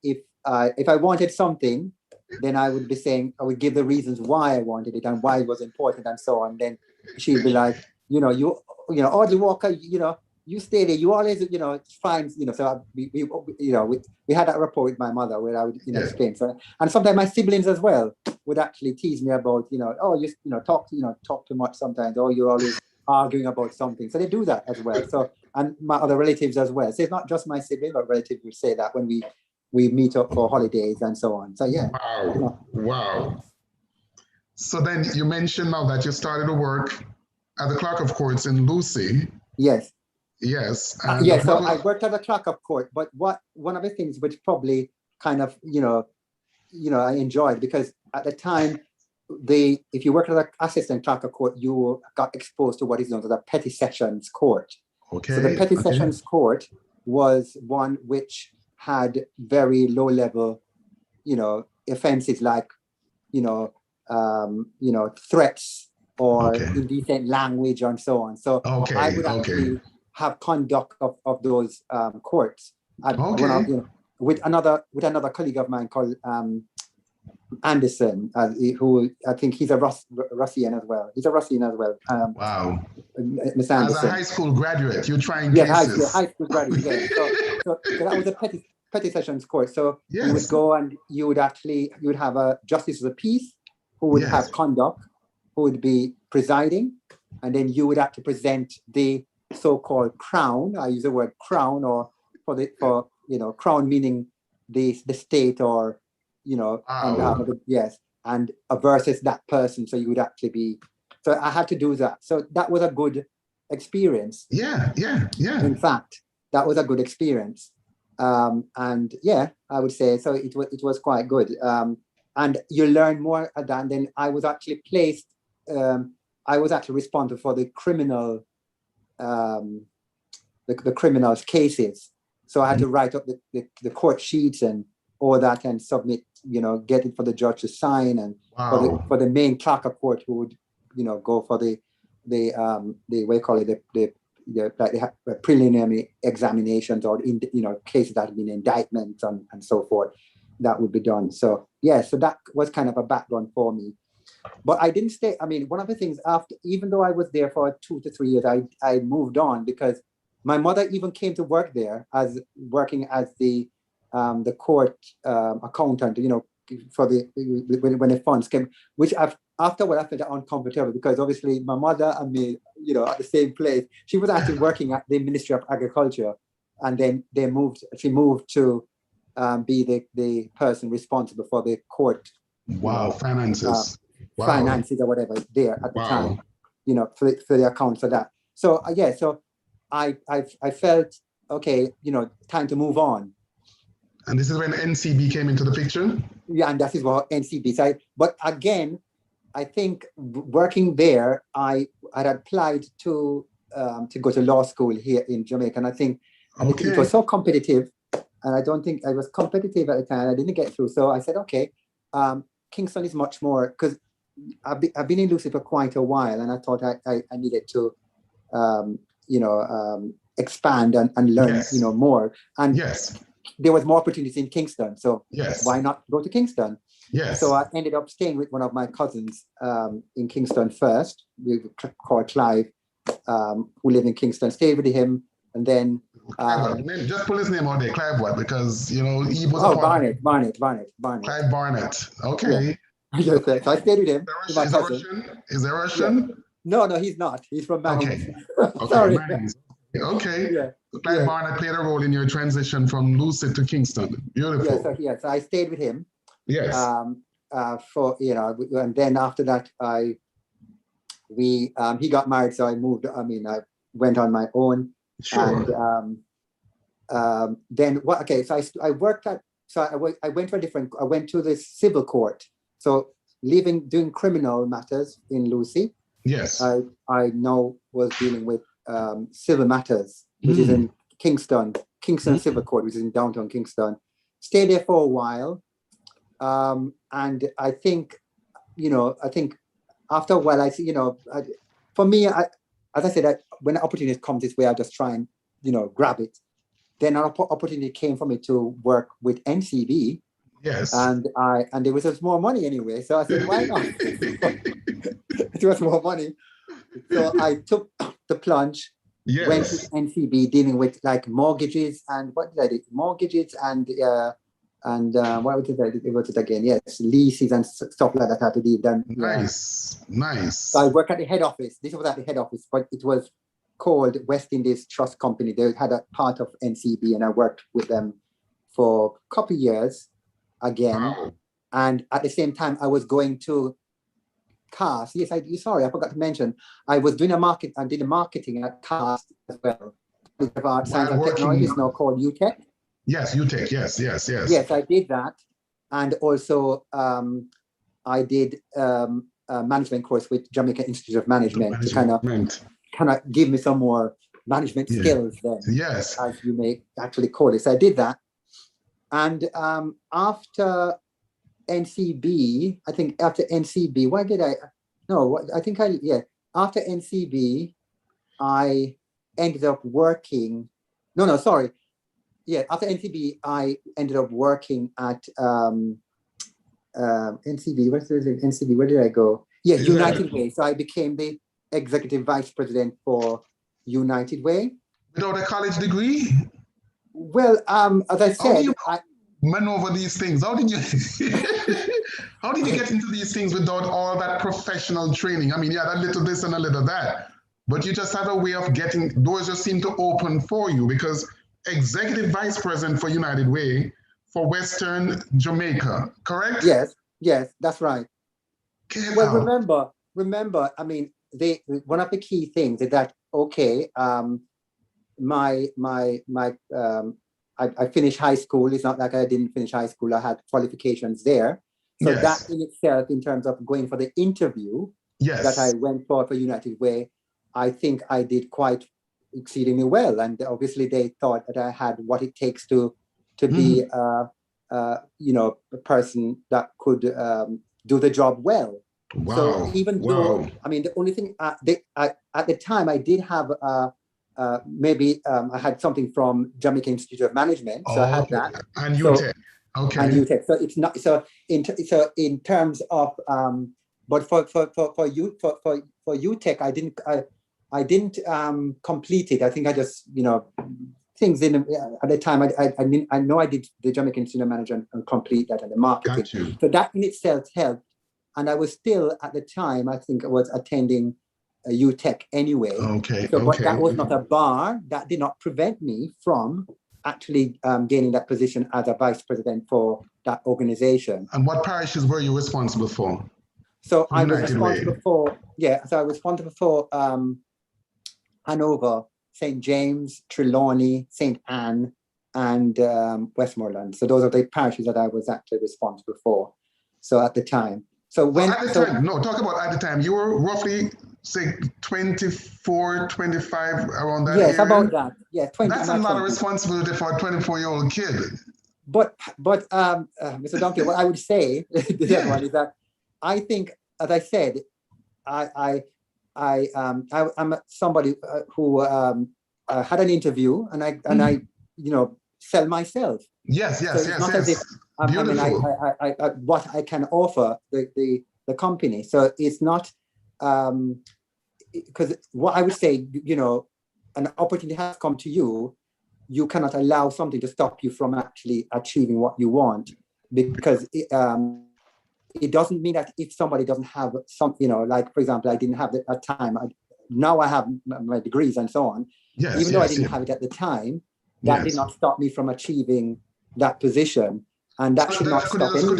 B: if I wanted something, then I would be saying, I would give the reasons why I wanted it and why it was important and so on. Then she'd be like, Audley Walker, you stay there. You always, find, So we had that rapport with my mother where I would, explain. So, and sometimes my siblings as well would actually tease me about, talk too much sometimes. Or you're always arguing about something. So they do that as well. So, and my other relatives as well. So it's not just my siblings, but relatives would say that when we meet up for holidays and so on. So yeah.
A: Wow. So then you mentioned now that you started to work at the Clerk of Courts in Lucy.
B: Yes.
A: Yes.
B: So I worked at the Clerk of Court, but one of the things which probably kind of, I enjoyed, because at the time, if you work as an assistant Clerk of Court, you got exposed to what is known as the Petty Sessions Court.
A: Okay.
B: So the Petty Sessions Court was one which had very low level, offenses like, threats or indecent language and so on. So I would actually have conduct of those courts. With another colleague of mine called Anderson, who I think he's a Russian as well. He's a Russian as well.
A: Wow.
B: Mr. Anderson.
A: As a high school graduate, you're trying
B: cases.
A: Yes,
B: high school graduate, yeah. So that was a petty sessions course. So
A: yes.
B: you would go and you would have a justice of the peace who would have conduct, who would be presiding, and then you would have to present the so-called crown. I use the word crown, or for crown meaning the state, or and versus that person. So you would actually be. So I had to do that. So that was a good experience.
A: Yeah.
B: In fact, that was a good experience. And yeah, I would say so. It was quite good. And you learn more at that. And then I was actually placed. I was actually responsible for the criminal, the criminals' cases. So I had to write up the court sheets and all that, and submit. Get it for the judge to sign, and for the main clerk of court who would go for the what you call it, the preliminary examinations, or cases that have been indictments and so forth, that would be done. So so that was kind of a background for me. But I didn't stay. I mean, one of the things, even though I was there for 2 to 3 years, I moved on, because my mother even came to work there, working as the court accountant, for when the funds came, which afterward I felt uncomfortable, because obviously my mother and me, at the same place. She was actually working at the Ministry of Agriculture, and then she moved to be the person responsible for the court.
A: Finances.
B: Finances or whatever there at the time, for the accounts for that. So so I felt, okay, time to move on.
A: And this is when NCB came into the picture?
B: Yeah, and that is what NCB said. But again, I think working there, I had applied to go to law school here in Jamaica. And I think it was so competitive, and I don't think I was competitive at the time. I didn't get through. So I said, okay, Kingston is much more, because I've been in Lucy for quite a while, and I thought I needed to, expand and learn, more. And there was more opportunities in Kingston, so why not go to Kingston? So I ended up staying with one of my cousins in Kingston first. We called Clive, who lived in Kingston. Stayed with him, and then
A: just pull his name out there, Clive what? Because he was
B: Barnett.
A: Clive Barnett. Okay.
B: Yeah. So I stayed with him.
A: Is that Russian?
B: No, he's not. He's from Manning.
A: Okay.
B: Sorry.
A: Okay. Yeah. So Clive Barnett played a role in your transition from Lucid to Kingston. Beautiful.
B: So I stayed with him.
A: Yes.
B: And then after that, he got married, so I moved. I went on my own.
A: Sure.
B: And then what? Okay, so I worked at. So I went to I went to the civil court. So doing criminal matters in Lucy.
A: Yes.
B: I now was dealing with civil matters, which is in Kingston Civil Court, which is in downtown Kingston. Stayed there for a while. And I think after a while, I see, for me, as I said, when an opportunity comes this way, I just try and, grab it. Then an opportunity came for me to work with NCB.
A: Yes.
B: And there was just more money anyway. So I said, why not? It was more money. So I took the plunge, went to NCB dealing with like mortgages and what did I do? Mortgages and what was it again? Yes, leases and stuff like that had to be done.
A: Nice.
B: So I worked at the head office. This was at the head office, but it was called West Indies Trust Company. They had a part of NCB, and I worked with them for a couple of years again.
A: Wow.
B: And at the same time, I was going to CAST. Yes, I forgot to mention. I was doing I did the marketing at CAST as well. Science and Technology is now called UTech.
A: Yes, UTech. Yes.
B: Yes, I did that. And also I did a management course with Jamaica Institute of Management to kind of give me some more management skills then.
A: Yes.
B: As you may actually call it. So I did that. And after NCB, after NCB, I ended up working, after NCB, I ended up working at NCB. What is it? NCB. Where did I go? Yeah, United Way. So I became the executive vice president for United Way.
A: Without a college degree?
B: Well, as I said, I
A: maneuver these things. How did you how did you get into these things without all that professional training? I mean, yeah, a little this and a little that, but you just have a way of getting, doors just seem to open for you, because executive vice president for United Way for Western Jamaica, correct?
B: Yes, that's right. Remember, I mean, one of the key things is that, okay, I finished high school. It's not like I didn't finish high school. I had qualifications there. So that in itself, in terms of going for the interview that I went for United Way, I think I did quite exceedingly well. And obviously they thought that I had what it takes to be, a person that could do the job well.
A: Wow.
B: So even though, I mean, the only thing at the time I did have I had something from Jamaica Institute of Management, so I had that.
A: And UTech,
B: And UTech. So it's not so in terms of but for UTech, I didn't complete it. I think I just things in at the time I know I did the Jamaica Institute of Management and complete that and the marketing. So that in itself helped, and I was still at the time I think I was attending UTech anyway. But that was not a bar. That did not prevent me from actually gaining that position as a vice president for that organization.
A: And what parishes were you responsible for?
B: So I was responsible for, I was responsible for Hanover, St. James, Trelawney, St. Anne, and Westmoreland. So those are the parishes that I was actually responsible for. So at the time. So when
A: at the time, you were roughly say 24, 25 around that area?
B: About that. Yeah, 20.
A: That's a lot of responsibility for a 24-year-old kid.
B: But Mr. Dunkley, what I would say the other one is that I think, as I said, I'm somebody who had an interview and I sell myself.
A: Yes.
B: As if, what I can offer the company. So it's not because what I would say, an opportunity has come to you. You cannot allow something to stop you from actually achieving what you want, because it doesn't mean that if somebody doesn't have some, like for example, I didn't have it at the time. Now I have my degrees and so on. Even though I didn't have it at the time, that did not stop me from achieving that position. And that should not stop anyone.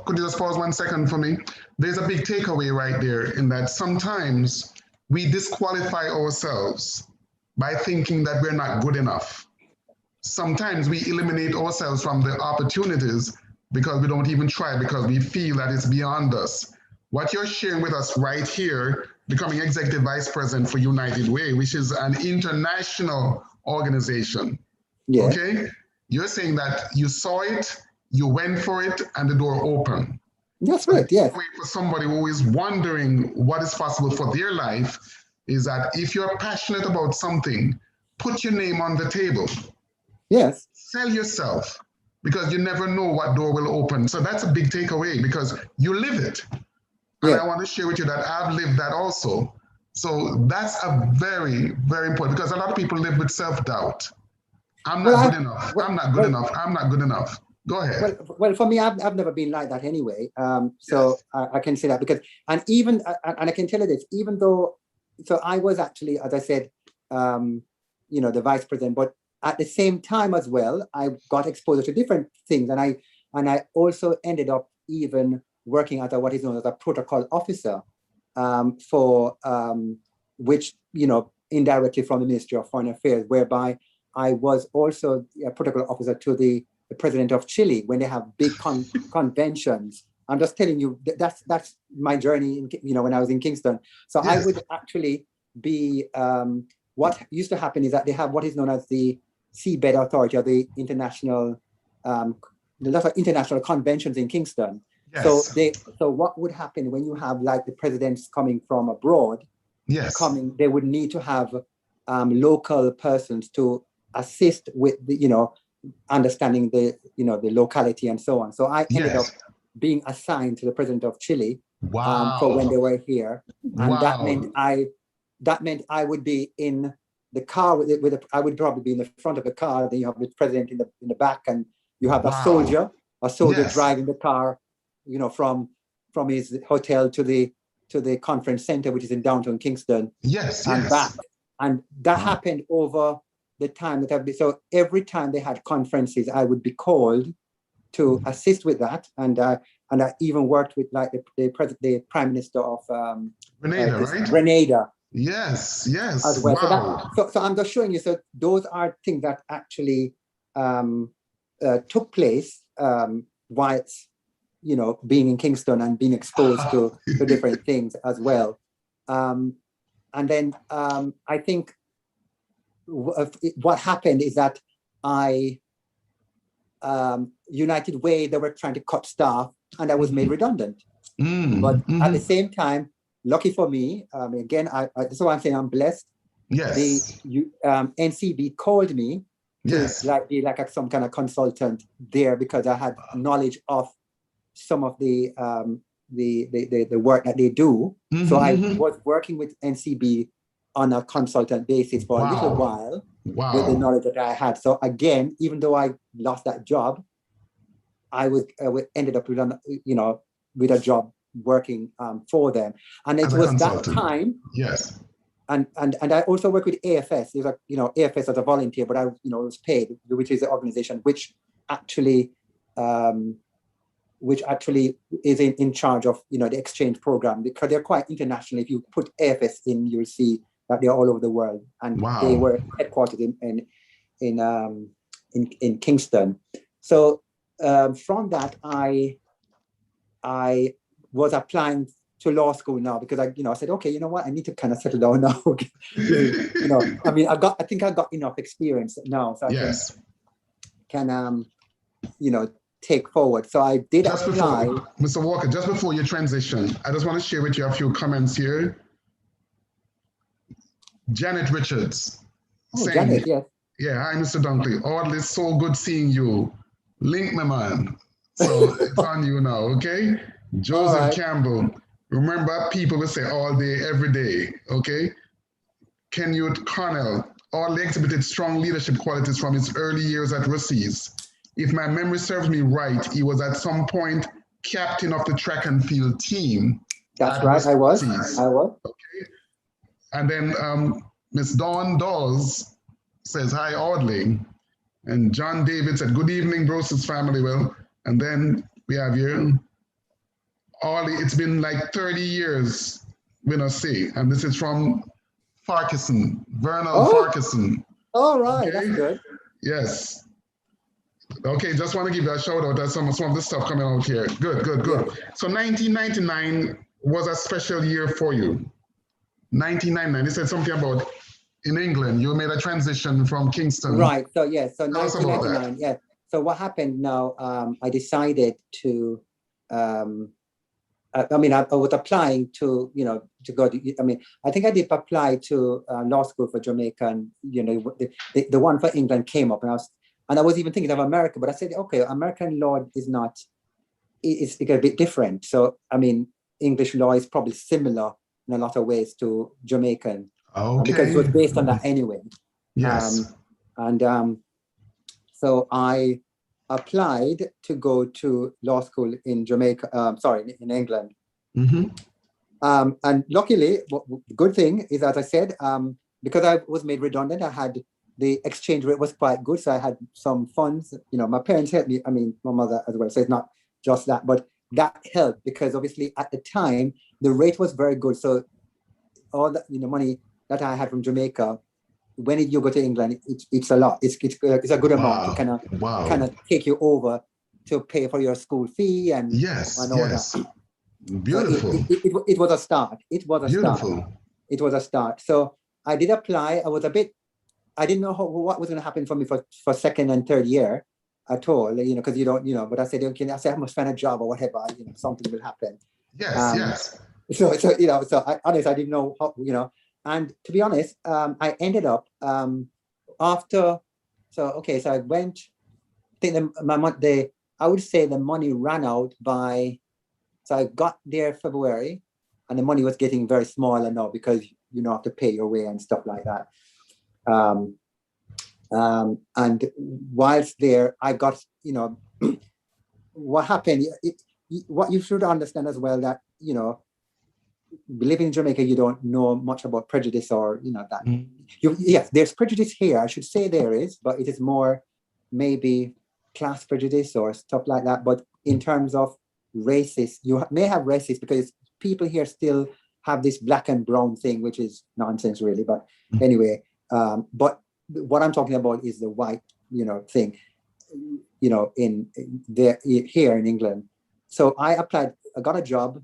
A: Could you just pause 1 second for me? There's a big takeaway right there in that sometimes we disqualify ourselves by thinking that we're not good enough. Sometimes we eliminate ourselves from the opportunities because we don't even try, because we feel that it's beyond us. What you're sharing with us right here, becoming executive vice president for United Way, which is an international organization. Okay? You're saying that you saw it, you went for it, and the door opened.
B: That's right, yes.
A: For somebody who is wondering what is possible for their life is that if you're passionate about something, put your name on the table.
B: Yes.
A: Sell yourself, because you never know what door will open. So that's a big takeaway, because you live it. And I want to share with you that I've lived that also. So that's a very, very important, because a lot of people live with self-doubt. I'm not good enough. I'm not good enough. I'm not good enough. Go ahead.
B: Well, for me, I've never been like that anyway. So I can say that because, and I can tell you this, even though, so I was actually, as I said, the vice president, but at the same time as well, I got exposure to different things. And I also ended up even working as what is known as a protocol officer for which, indirectly from the Ministry of Foreign Affairs, whereby I was also a protocol officer to the president of Chile when they have big conventions. I'm just telling you, that's my journey, when I was in Kingston. So I would actually be, what used to happen is that they have what is known as the Seabed Authority, or the international, lots of international conventions in Kingston. Yes. So what would happen when you have like the presidents coming from abroad, they would need to have local persons to assist with the, understanding the, the locality and so on. So I ended up being assigned to the president of Chile.
A: Wow.
B: For when they were here, and
A: wow.
B: that meant I would be in the car I would probably be in the front of the car. Then you have the president in the back, and you have a soldier
A: yes.
B: driving the car, from his hotel to the conference center, which is in downtown Kingston.
A: Yes,
B: and
A: yes.
B: back, and that happened over the time that I've been. So every time they had conferences, I would be called to assist with that, and I even worked with like the prime minister of
A: Grenada, right?
B: Grenada.
A: Yes, yes.
B: As well.
A: Wow.
B: So I'm just showing you. So those are things that actually took place whilst being in Kingston and being exposed to different things as well. And then I think what happened is that United Way, they were trying to cut staff, and I was made redundant. But at the same time, lucky for me, again, that's why I'm saying I'm blessed.
A: Yes.
B: The NCB called me to be like some kind of consultant there, because I had knowledge of some of the work that they do. So I was working with NCB on a consultant basis for a little while with the knowledge that I had. So again, even though I lost that job, I ended up with a job working for them. And it was that time.
A: Yes.
B: And I also work with AFS. There's AFS as a volunteer, but I was paid, which is the organization which actually is in charge of the exchange program, because they're quite international. If you put AFS in, you'll see that they're all over the world, and they were headquartered in Kingston. So from that, I was applying to law school now, because I said, okay, you know what, I need to kind of settle down now. I think I got enough experience now, so I can take forward. So I did apply.
A: Mr. Walker, just before you transition, I just want to share with you a few comments here. Janet Richards.
B: Janet, yes.
A: Yeah, hi, Mr. Dunkley. Audley, so good seeing you. Link, my man. So it's on you now, okay? Joseph Campbell. Remember, people will say all day, every day, okay? Kenwood Connell. Audley exhibited strong leadership qualities from his early years at Brosis. If my memory serves me right, he was at some point captain of the track and field team.
B: That's right, I was.
A: Okay. And then Miss Dawn Dawes says, hi, Audley. And John David said, good evening, Brosis family. Well, and then we have here, Audley, it's been like 30 years, we not see. And this is from Farquharson, Vernal Farquharson.
B: All right, okay. That's good.
A: Yes. Okay, just want to give you a shout out. There's some of this stuff coming out here. Good. Yeah. So 1999 was a special year for you. 1999, you said something about in England, you made a transition from Kingston.
B: Right, so 1999, yeah. So what happened now, I decided to, I was applying to, to go to, I think I did apply to law school for Jamaica, and, the one for England came up, and I was even thinking of America, but I said, okay, American law is not, it's a bit different. So, English law is probably similar in a lot of ways to Jamaican, because it was based on that anyway.
A: Yes.
B: So I applied to go to law school in Jamaica, in England. And luckily, the good thing is, as I said, because I was made redundant, I had the exchange rate was quite good. So I had some funds, my parents helped me, my mother as well. So it's not just that, but that helped, because obviously at the time, the rate was very good. So all the money that I had from Jamaica, when you go to England, it's a lot. It's a good amount to kind of take you over to pay for your school fee and all that.
A: Beautiful.
B: So it was a start. It was a start. So I did apply. I didn't know what was going to happen for me for second and third year at all, because you don't, but I said, okay, I must find a job or whatever, something will happen.
A: Yes.
B: So I didn't know how, and to be honest, I ended up so I went, I think I would say the money ran out by, so I got there February, and the money was getting very small now because you have to pay your way and stuff like that. And whilst there, I got, what happened, what you should understand as well, that, living in Jamaica, you don't know much about prejudice or, that. Yes, there's prejudice here. I should say there is, but it is more maybe class prejudice or stuff like that. But in terms of racist, you may have racist because people here still have this black and brown thing, which is nonsense really. But anyway, but what I'm talking about is the white, thing, in there here in England. So I applied, I got a job,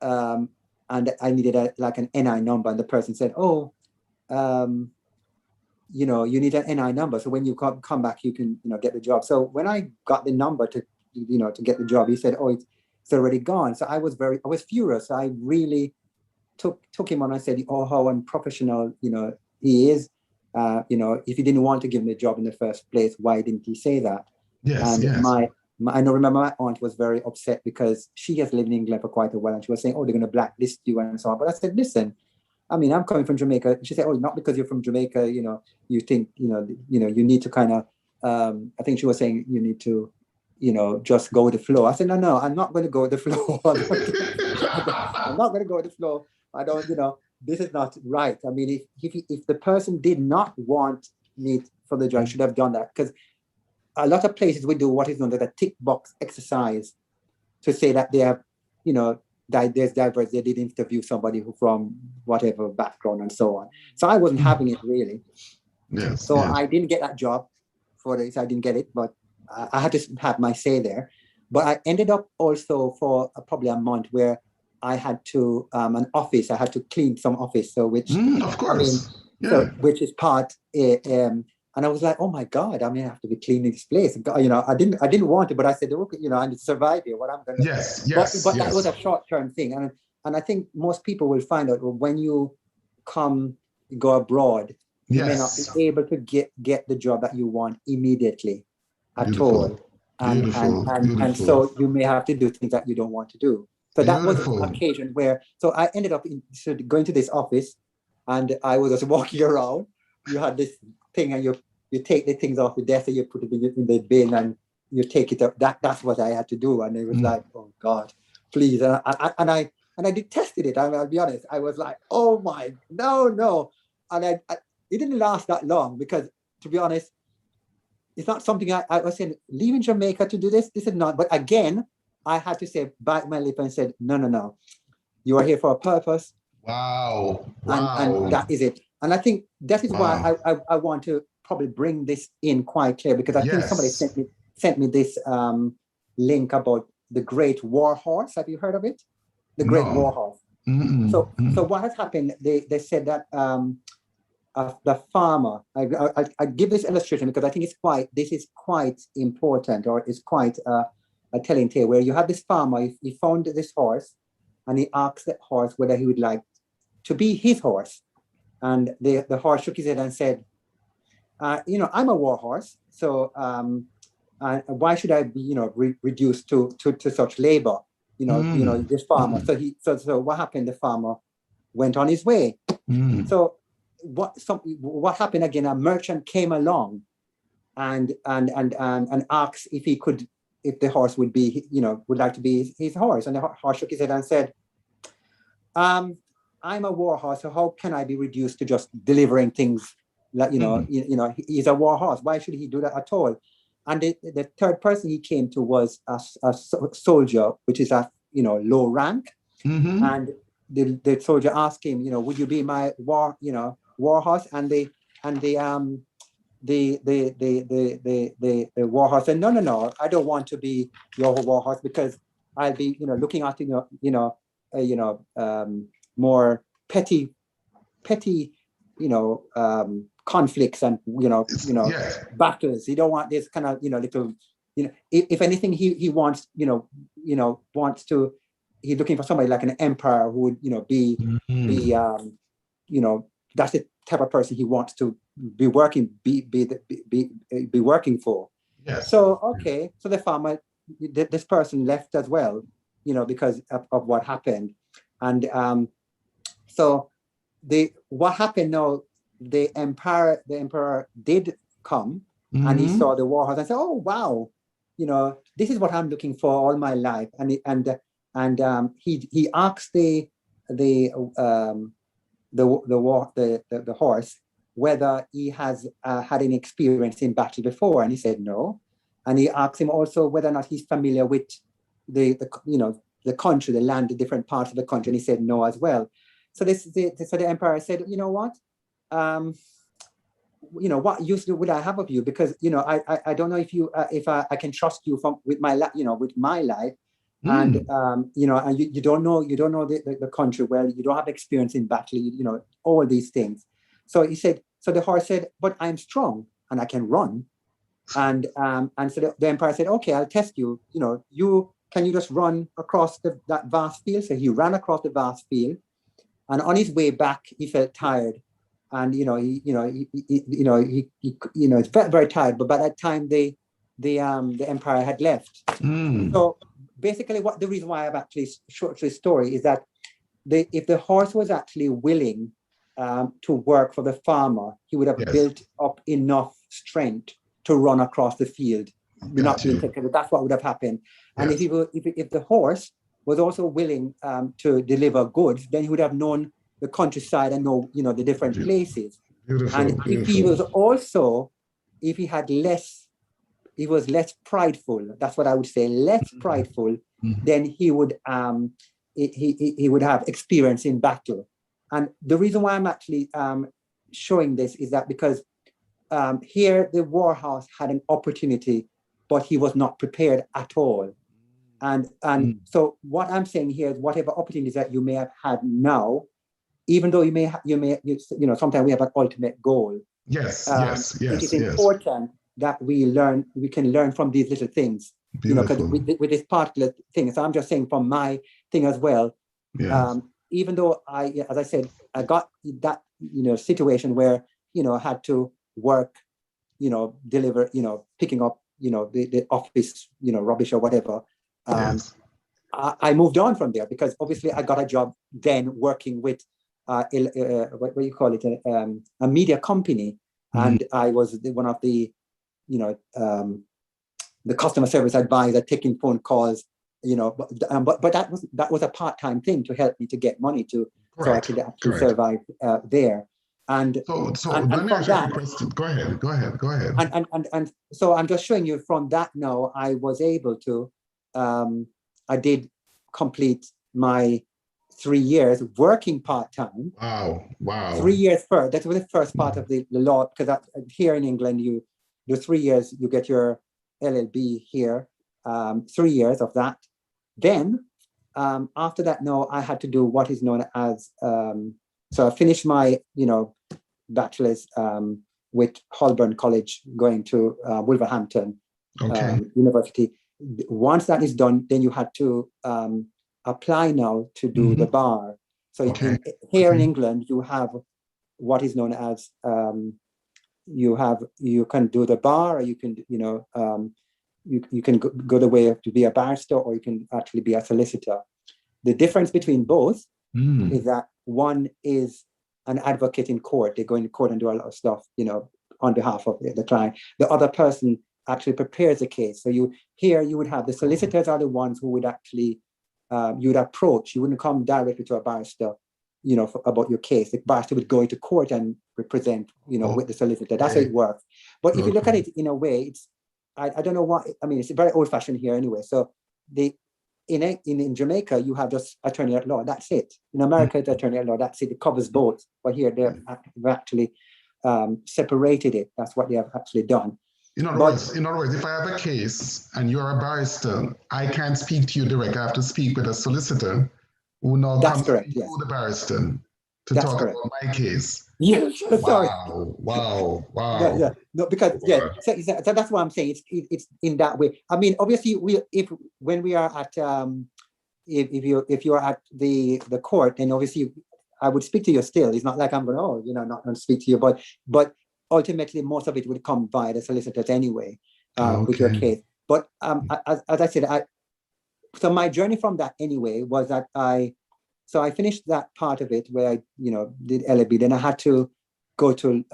B: and I needed an NI number, and the person said, "Oh, you need an NI number. So when you come back, you can, get the job." So when I got the number to get the job, he said, "Oh, it's already gone." So I was furious. I really took him on. I said, "Oh, how unprofessional, he is. If he didn't want to give me the job in the first place, why didn't he say that?"
A: Yes,
B: and
A: yes.
B: I remember my aunt was very upset because she has lived in England for quite a while, and she was saying, "Oh, they're going to blacklist you and so on." But I said, "Listen, I mean, I'm coming from Jamaica." She said, "Oh, not because you're from Jamaica, you think, you need to kind of," I think she was saying, "You need to, just go with the flow." I said, "No, I'm not going to go with the flow. I'm not going to go with the flow. I don't, this is not right." I mean, if the person did not want me for the job, should have done that, because a lot of places we do what is known as a tick box exercise to say that they have, there's diverse. They did interview somebody who from whatever background and so on. So I wasn't having it really.
A: Yes.
B: So I didn't get that job for this. I didn't get it, but I had to have my say there. But I ended up also for probably a month where I had to an office. I had to clean some office. So which,
A: of course,
B: so which is part. And I was like, "Oh my God! I mean, I have to be cleaning this place." I didn't want to, but I said, "Okay, I need to survive here. What I'm gonna."
A: Yes.
B: But that was a short-term thing, and I think most people will find out when you go abroad, you may not be able to get the job that you want immediately at all, and so you may have to do things that you don't want to do. So that was an occasion where, so I ended up going to this office, and I was just walking around. You had this thing, and you take the things off the desk and you put it in the bin, and you take it up. That's what I had to do, and it was like, "Oh God, please!" And I detested it. I'll be honest. I was like, "Oh my, no!" And it didn't last that long because, to be honest, it's not something I was saying. Leaving Jamaica to do this. This is not. But again, I had to say, bite my lip and said, "No. You are here for a purpose."
A: Wow.
B: And that is it. And I think that is why I want to probably bring this in quite clear, because I think somebody sent me this link about the Great War Horse. Have you heard of it? The Great War Horse. So what has happened? They said that the farmer. I give this illustration because I think this is quite important, or is quite a telling tale, where you have this farmer. He found this horse, and he asked the horse whether he would like to be his horse. And the horse shook his head and said, "I'm a war horse, so why should I be, reduced to such labor? This farmer." So what happened? The farmer went on his way. So what happened again? A merchant came along and asked if the horse would be, would like to be his horse. And the horse shook his head and said, "I'm a war horse, so how can I be reduced to just delivering things? Like, he's a war horse. Why should he do that at all?" And the third person he came to was a soldier, which is a low rank. And the soldier asked him, "Would you be my war horse?" And the war horse said, "No, I don't want to be your war horse, because I'll be looking after more petty conflicts and battles. You don't want this kind of little if anything, he wants wants to, he's looking for somebody like an emperor who would be that's the type of person he wants to be working for." So the farmer this person left as well, because of what happened. And so what happened now, the emperor did come, and he saw the war horse and said, "Oh wow, this is what I'm looking for all my life." And he asked the horse whether he has had any experience in battle before, and he said no. And he asked him also whether or not he's familiar with the country, the land, the different parts of the country, and he said no as well. So the emperor said, "You know what? What use would I have of you? Because I don't know if I can trust you with my life, and and you don't know the country well. You don't have experience in battle. All these things." So he said. So the horse said, "But I'm strong and I can run." And so the emperor said, "Okay, I'll test you. Can you just run across that vast field?" So he ran across the vast field, and on his way back, he felt tired, and he's very, very tired. But by that time, the empire had left. So basically, the reason why I've actually shortened the story is that if the horse was actually willing to work for the farmer, he would have built up enough strength to run across the field. That's what would have happened. And if the horse was also willing to deliver goods, then he would have known the countryside and know the different places. And if he was less prideful, that's what I would say, less prideful, then he would he would have experience in battle. And the reason why I'm actually showing this is that because here the war horse had an opportunity, but he was not prepared at all. And so what I'm saying here is whatever opportunities that you may have had now, even though sometimes we have an ultimate goal.
A: Yes.
B: It is important that we can learn from these little things. Because with this particular thing, so I'm just saying from my thing as well. Yes. Even though as I said, I got that situation where I had to work, deliver, picking up, the office, rubbish or whatever. I moved on from there because obviously I got a job then working with what do you call it, a media company, and I was one of the customer service advisor taking phone calls. But that was a part-time thing to help me to get money so I could actually survive there. And
A: let me ask you a question. Go ahead.
B: And so I'm just showing you from that now I was able to I did complete my 3 years working part-time.
A: Wow.
B: 3 years first. That was the first part of the law, because here in England you do 3 years, you get your LLB here, 3 years of that. Then after that, now I had to do what is known as, so I finished my, bachelor's with Holborn College, going to Wolverhampton University. Once that is done, then you had to apply now to do the bar. So here in England, you have what is known as, you can do the bar, or you can, you can go the way to be a barrister, or you can actually be a solicitor. The difference between both is that one is an advocate in court. They go in court and do a lot of stuff, on behalf of the client. The other person actually prepares the case. So you would have the solicitors are the ones who would actually, you would approach. You wouldn't come directly to a barrister, about your case. The barrister would go into court and represent, with the solicitor. That's how it works. But if you look at it in a way, it's, I don't know what, I mean, it's very old fashioned here anyway. So in Jamaica, you have just attorney at law. That's it. In America, it's attorney at law. That's it. It covers both. But here, they've actually separated it. That's what they have actually done.
A: In other words, if I have a case and you're a barrister, I can't speak to you directly. I have to speak with a solicitor who now comes to the barrister to talk about my case.
B: Yes, sorry.
A: Wow.
B: Yeah. No, because so that's what I'm saying. It's in that way. I mean, obviously, when we are at if you are at the court, then obviously I would speak to you still. It's not like I'm going, not going to speak to you, but ultimately most of it would come by the solicitors anyway with your case. But as I said, so my journey from that anyway was that I finished that part of it where I, did LLB. Then I had to go to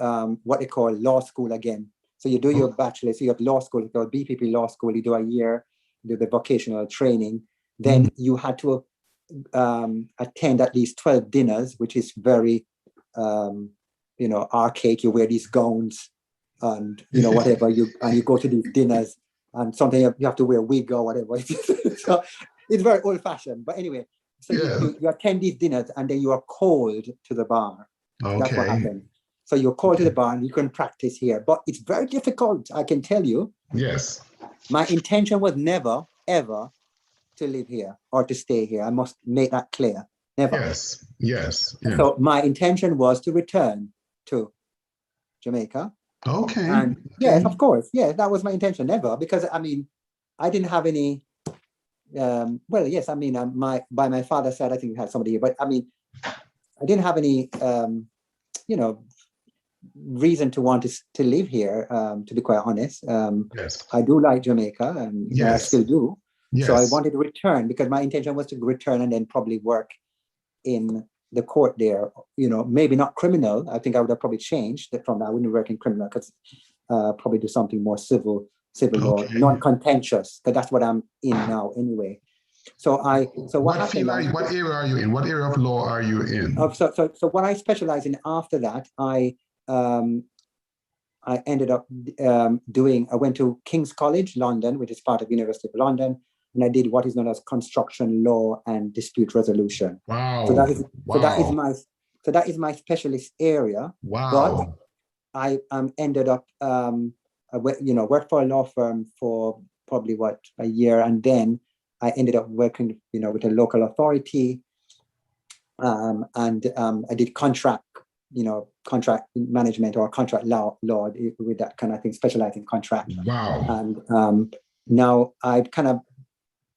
B: what they call law school again. So you do your bachelor's, so you have law school, you go BPP law school, you do a year, do the vocational training. Then you had to attend at least 12 dinners, which is very, archaic. You wear these gowns and, whatever, you go to these dinners, and sometimes you have to wear a wig or whatever. So it's very old fashioned. But anyway, so you attend these dinners and then you are called to the bar. Okay. That's what happened. So you're called to the bar and you can practice here. But it's very difficult, I can tell you.
A: Yes.
B: My intention was never, ever to live here or to stay here. I must make that clear. Never.
A: Yes. Yes.
B: So my intention was to return to Jamaica.
A: Okay.
B: And yes, of course. Yeah, that was my intention. Never, because I didn't have any. By my father's side, I think we had somebody here, but I didn't have any, reason to want to live here. To be quite honest,
A: yes,
B: I do like Jamaica, and I still do. Yes. So I wanted to return because my intention was to return and then probably work in the court there. Maybe not criminal. I think I would have probably changed from that. I wouldn't work in criminal because probably do something more civil law, non-contentious, because that's what I'm in now anyway. So what happened?
A: What area are you in? What area of law are you in?
B: So what I specialize in after that, I ended up I went to King's College, London, which is part of University of London, and I did what is known as construction law and dispute resolution.
A: Wow.
B: So that is my specialist area.
A: Wow.
B: But I ended up worked for a law firm for probably a year, and then I ended up working with a local authority, and I did contract management or contract law with that kind of thing, specializing contract.
A: Wow.
B: And now I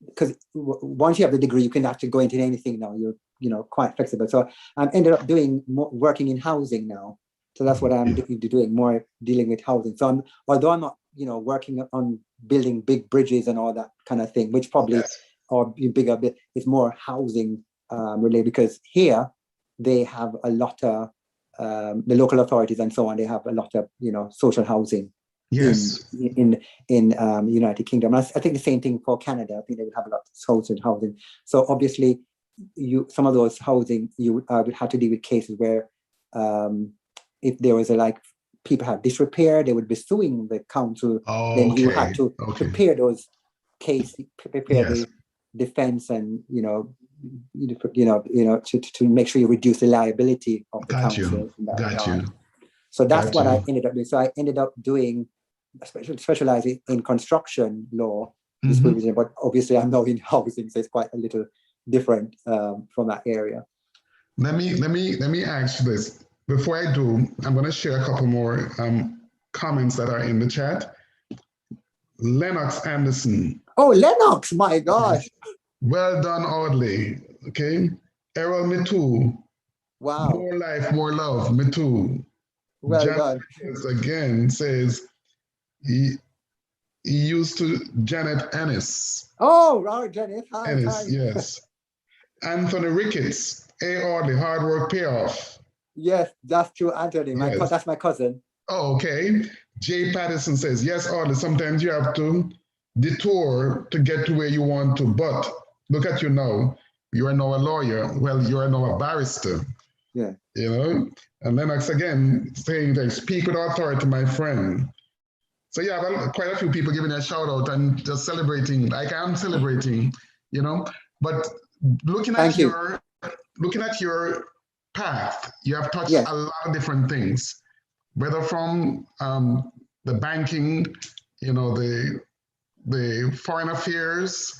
B: because once you have the degree, you can actually go into anything now. You're quite flexible. So I ended up working in housing now. So that's what I'm doing, more dealing with housing. So although I'm not, working on building big bridges and all that kind of thing, which probably or bigger, it's more housing related, because here they have a lot of the local authorities and so on. They have a lot of social housing.
A: Yes.
B: In United Kingdom. I think the same thing for Canada. I think they would have a lot of social housing. So obviously, some of those housing you would have to deal with cases where if there was people have disrepair, they would be suing the council. Then you had to prepare those cases, the defense, and to make sure you reduce the liability of the council.
A: Got you.
B: So that's what I ended up doing. So I ended up doing specializing in construction law, but obviously I'm now in housing, so it's quite a little different from that area.
A: Let me ask you this. Before I do, I'm going to share a couple more comments that are in the chat. Lennox Anderson.
B: Oh, Lennox, my gosh.
A: Well done, Audley. Okay. Errol, me too.
B: Wow.
A: More life, more love, me too.
B: Well done.
A: Again says he used to Janet Ennis.
B: Oh, right, Janet. Hi.
A: Yes. Anthony Ricketts. Hey, Audley, hard work payoff.
B: Yes, that's true, Anthony. That's my cousin.
A: Oh, okay. Jay Patterson says, yes, Audley, sometimes you have to detour to get to where you want to, but look at you now. You are now a lawyer. Well, you are now a barrister.
B: Yeah.
A: And Lennox again saying that speak with authority, my friend. So yeah, well, quite a few people giving a shout out and just celebrating, like I'm celebrating, But looking at your path, you have touched a lot of different things, whether from the banking, the foreign affairs,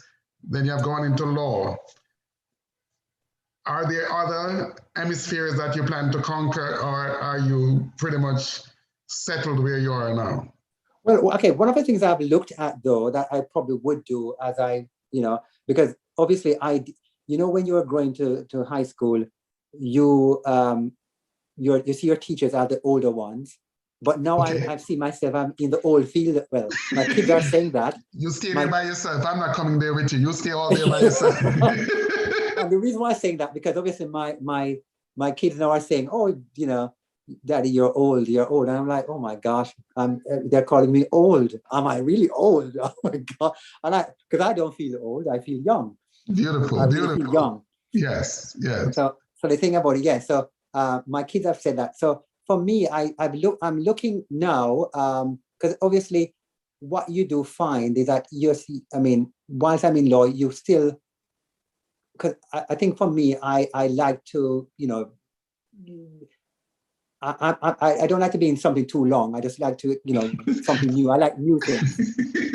A: then you have gone into law. Are there other hemispheres that you plan to conquer, or are you pretty much settled where you are now?
B: Well, okay, one of the things I've looked at, though, that I probably would do as because obviously when you are going to high school, you see your teachers are the older ones, But now I see myself, I'm in the old field. Well, my kids are saying that.
A: You stay there by yourself. I'm not coming there with you. You stay all there by yourself.
B: And the reason why I'm saying that, because obviously my kids now are saying, oh, you know, Daddy, you're old. And I'm like, oh my gosh, they're calling me old. Am I really old? Oh my God. And because I don't feel old, I feel young.
A: Beautiful,
B: I really
A: beautiful.
B: feel young.
A: Yes.
B: So the thing about it, yes. So my kids have said that. So for me, I'm looking now, because obviously what you do find is that whilst I'm in law, you still, because I think for me, I like to, you know, I don't like to be in something too long. I just like to, you know, something new. I like new things.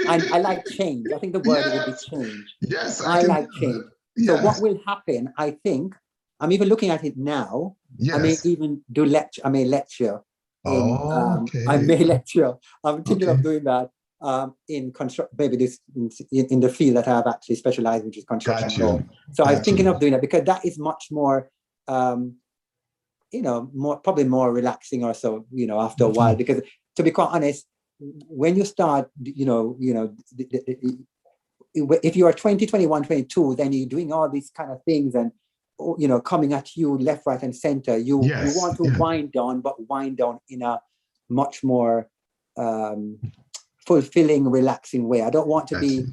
B: I like change. I think the word would be change.
A: Yes,
B: I like change. Yes. So what will happen, I think, I'm even looking at it now. Yes. I may even do lecture. I may lecture. I may lecture. I'm thinking of doing that in construct, maybe this in the field that I have actually specialized, which is construction law. So I'm thinking of doing that because that is much more, you know, probably more relaxing or so, you know, after a while. Because to be quite honest, when you start, you know, if you are 20, 21, 22, then you're doing all these kind of things and, you know, coming at you left, right, and center. You want to wind down, but wind down in a much more fulfilling, relaxing way. I don't want to be,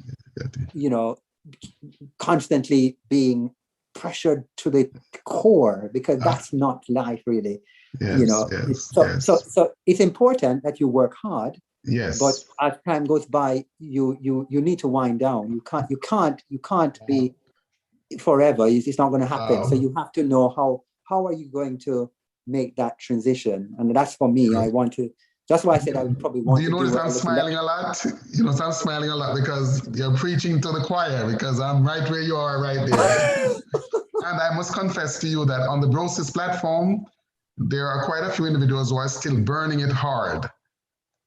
B: you know, constantly being pressured to the core, because that's not life really. You know, so it's important that you work hard. Yes. But as time goes by, you need to wind down. You can't be forever. It's not going to happen. So you have to know how are you going to make that transition. And that's for me. I want to. That's why I said I would probably want to do.
A: You notice I'm smiling a lot? You know, I'm smiling a lot because you're preaching to the choir, because I'm right where you are right there. And I must confess to you that on the Brosis platform, there are quite a few individuals who are still burning it hard.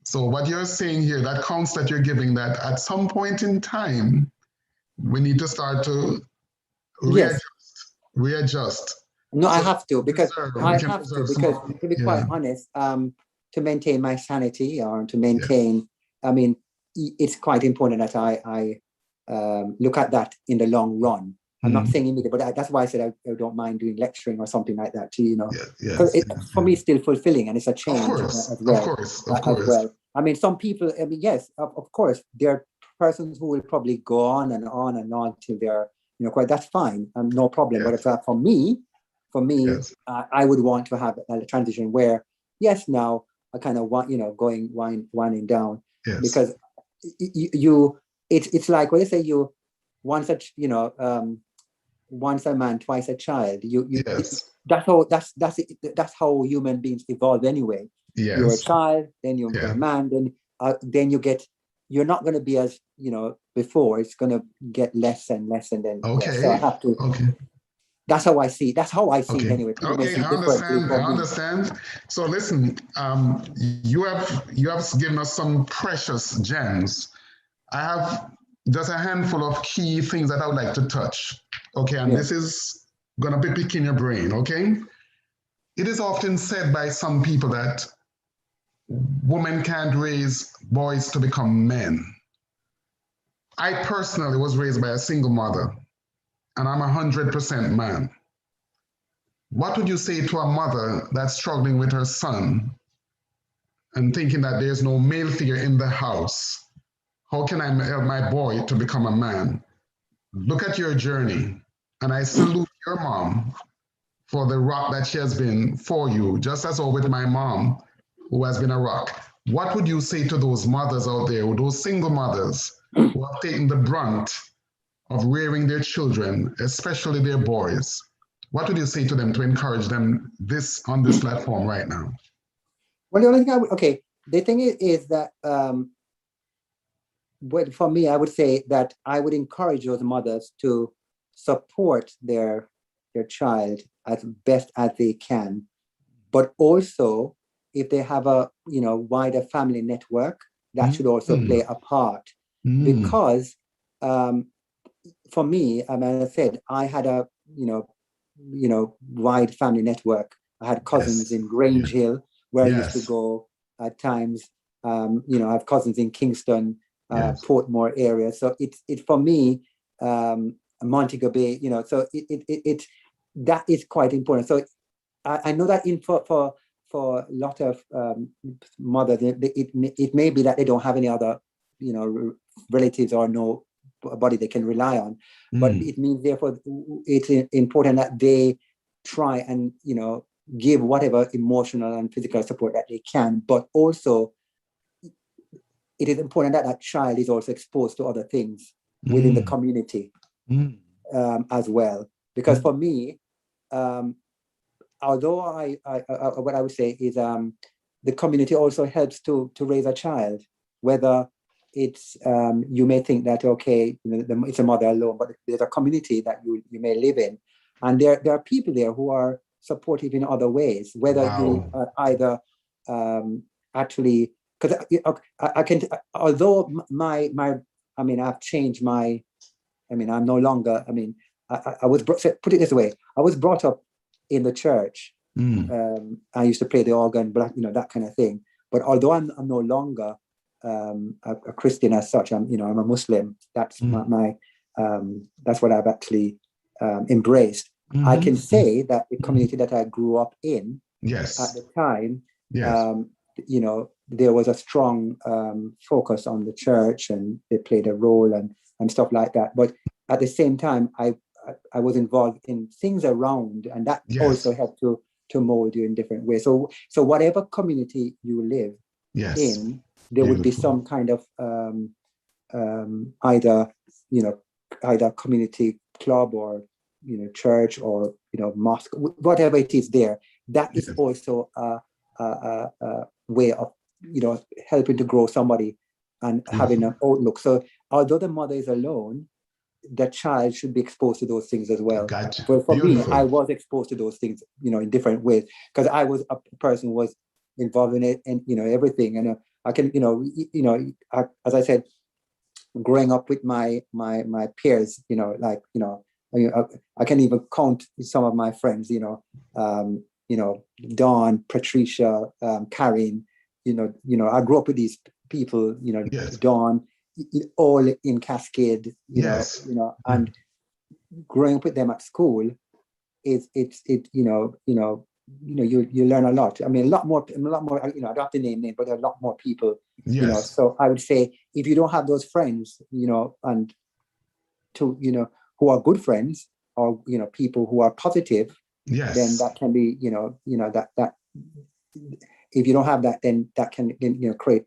A: So what you're saying here, that counts that you're giving, that at some point in time, we need to start to readjust.
B: No, so I have to, because to be quite honest, to maintain my sanity or to maintain, I mean, it's quite important that I look at that in the long run. I'm not saying immediately, but that's why I said I don't mind doing lecturing or something like that too, you know. For me, it's still fulfilling, and it's a change as well. Of course. I mean, some people, I mean, yes, of course, there are persons who will probably go on and on and on till they're, you know, quite, that's fine, no problem. But for me, I would want to have a transition where, yes, now I kind of want, you know, going winding down, because it's like when they say you once a man, twice a child. That's how human beings evolve anyway. Yes. You're a child, then you're a man, then you get. You're not going to be as, you know, before. It's going to get less and less, and then so I have to. That's how I see. That's how I see it anyway.
A: I understand. So listen, you have given us some precious gems. I have just a handful of key things that I would like to touch. Okay, and this is going to be picking your brain, okay? It is often said by some people that women can't raise boys to become men. I personally was raised by a single mother, and I'm 100% man. What would you say to a mother that's struggling with her son and thinking that there's no male figure in the house? How can I help my boy to become a man? Look at your journey, and I salute your mom for the rock that she has been for you, just as well with my mom, who has been a rock. What would you say to those mothers out there, those single mothers who have taken the brunt of rearing their children, especially their boys? What would you say to them to encourage them on this platform right now?
B: Well, the only thing the thing is that for me, I would say that I would encourage those mothers to support their child as best as they can, but also if they have a wider family network, that should also play a part, because for me, as I said, I had a wide family network. I had cousins in Grange Hill where I used to go. at times. I have cousins in Kingston, Portmore area. So it's for me, Montego Bay, so it that is quite important. So I know that for a lot of mothers, it may be that they don't have any other, relatives or nobody they can rely on. But it means, therefore, it's important that they try and, give whatever emotional and physical support that they can. But also, it is important that that child is also exposed to other things within the community as well. Because for me, although what I would say is the community also helps to raise a child, whether it's you may think that, okay, it's a mother alone, but there's a community that you may live in, and there are people there who are supportive in other ways, whether you either actually, because I can, although I've changed my, I'm no longer, I was, put it this way, I was brought up in the church. I used to play the organ, but that kind of thing. But although I'm no longer a Christian as such, I'm a Muslim. That's my that's what I've actually embraced. I can say that the community that I grew up in, at the time, there was a strong focus on the church, and they played a role and stuff like that. But at the same time, I was involved in things around, and that also helped to mold you in different ways. So whatever community you live in, there would be some kind of either community club or church or mosque, whatever it is there. That is also a way of helping to grow somebody and having an outlook. So although the mother is alone, the child should be exposed to those things as well.
A: Gotcha.
B: But for me, I was exposed to those things, in different ways, because I was a person who was involved in it, and everything. And I can, as I said, growing up with my peers, I can even count some of my friends, Dawn, Patricia, Karen. I grew up with these people, Dawn, all in Cascade, and growing up with them at school you learn a lot. a lot more, I don't have to name names, but there are a lot more people, so I would say, if you don't have those friends, and who are good friends, or, people who are positive, then that can be, that if you don't have that, then that can, create,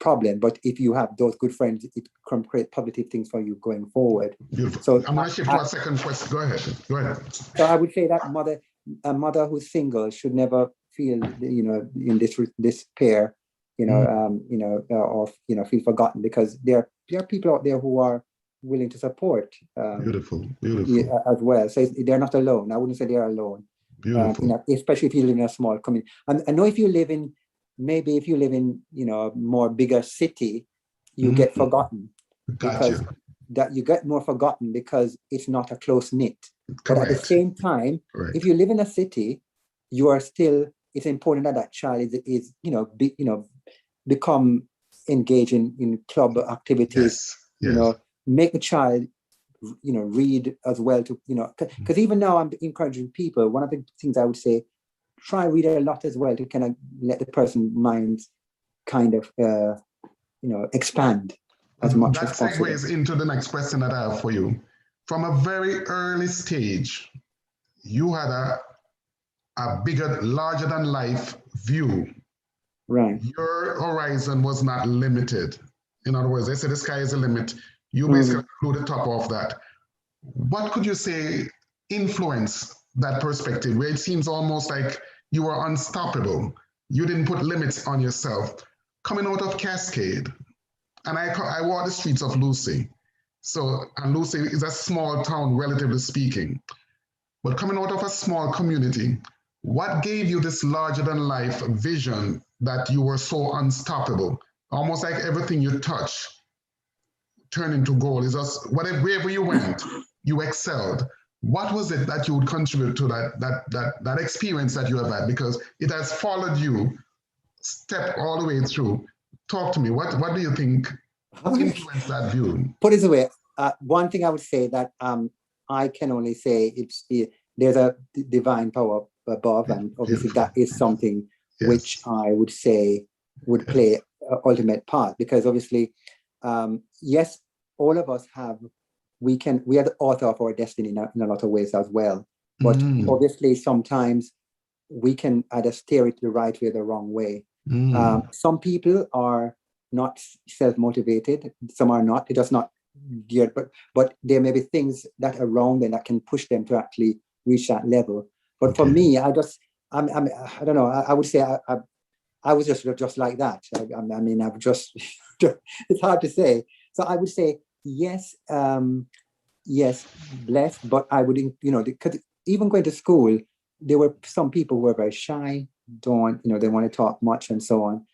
B: problem. But if you have those good friends, it can create positive things for you going forward.
A: Beautiful. So I'm going to shift to a second question. Go ahead.
B: So I would say that a mother who's single should never feel, in this despair, or feel forgotten, because there are people out there who are willing to support.
A: Beautiful.
B: As well. So they're not alone. I wouldn't say they're alone.
A: Beautiful.
B: Especially if you live in a small community. And I know if you live in a more bigger city, you get forgotten.
A: Gotcha.
B: Because you get more forgotten because it's not a close knit. But at the same time, if you live in a city, you are still. It's important that child is become engaged in club activities. Make the child read as well, to because even now I'm encouraging people. One of the things I would say, try read a lot as well, to kind of let the person's mind kind of expand as much as possible.
A: That segues into the next question that I have for you. From a very early stage, you had a bigger, larger than life view.
B: Right.
A: Your horizon was not limited. In other words, they say the sky is the limit. You basically flew the top off that. What could you say influenced that perspective, where it seems almost like you were unstoppable? You didn't put limits on yourself. Coming out of Cascade, and I walked the streets of Lucy. And Lucy is a small town, relatively speaking. But coming out of a small community, what gave you this larger than life vision that you were so unstoppable? Almost like everything you touch turned into gold. Is just wherever you went, you excelled. What was it that you would contribute to that experience that you have had? Because it has followed you step all the way through. Talk to me. What do you think influenced that view?
B: Put it this way. One thing I would say that I can only say there's a divine power above, and obviously that is something which I would say would play an ultimate part, because obviously, yes, all of us we are the author of our destiny in a lot of ways as well. But obviously, sometimes we can either steer it the right way or the wrong way. Some people are not self-motivated, some are not. They're just not geared, but there may be things that are around them that can push them to actually reach that level. But for me, I don't know. I would say I was just like that. I mean, I've just it's hard to say. So I would say yes, yes, blessed. But I wouldn't, because even going to school, there were some people who were very shy, they want to talk much and so on.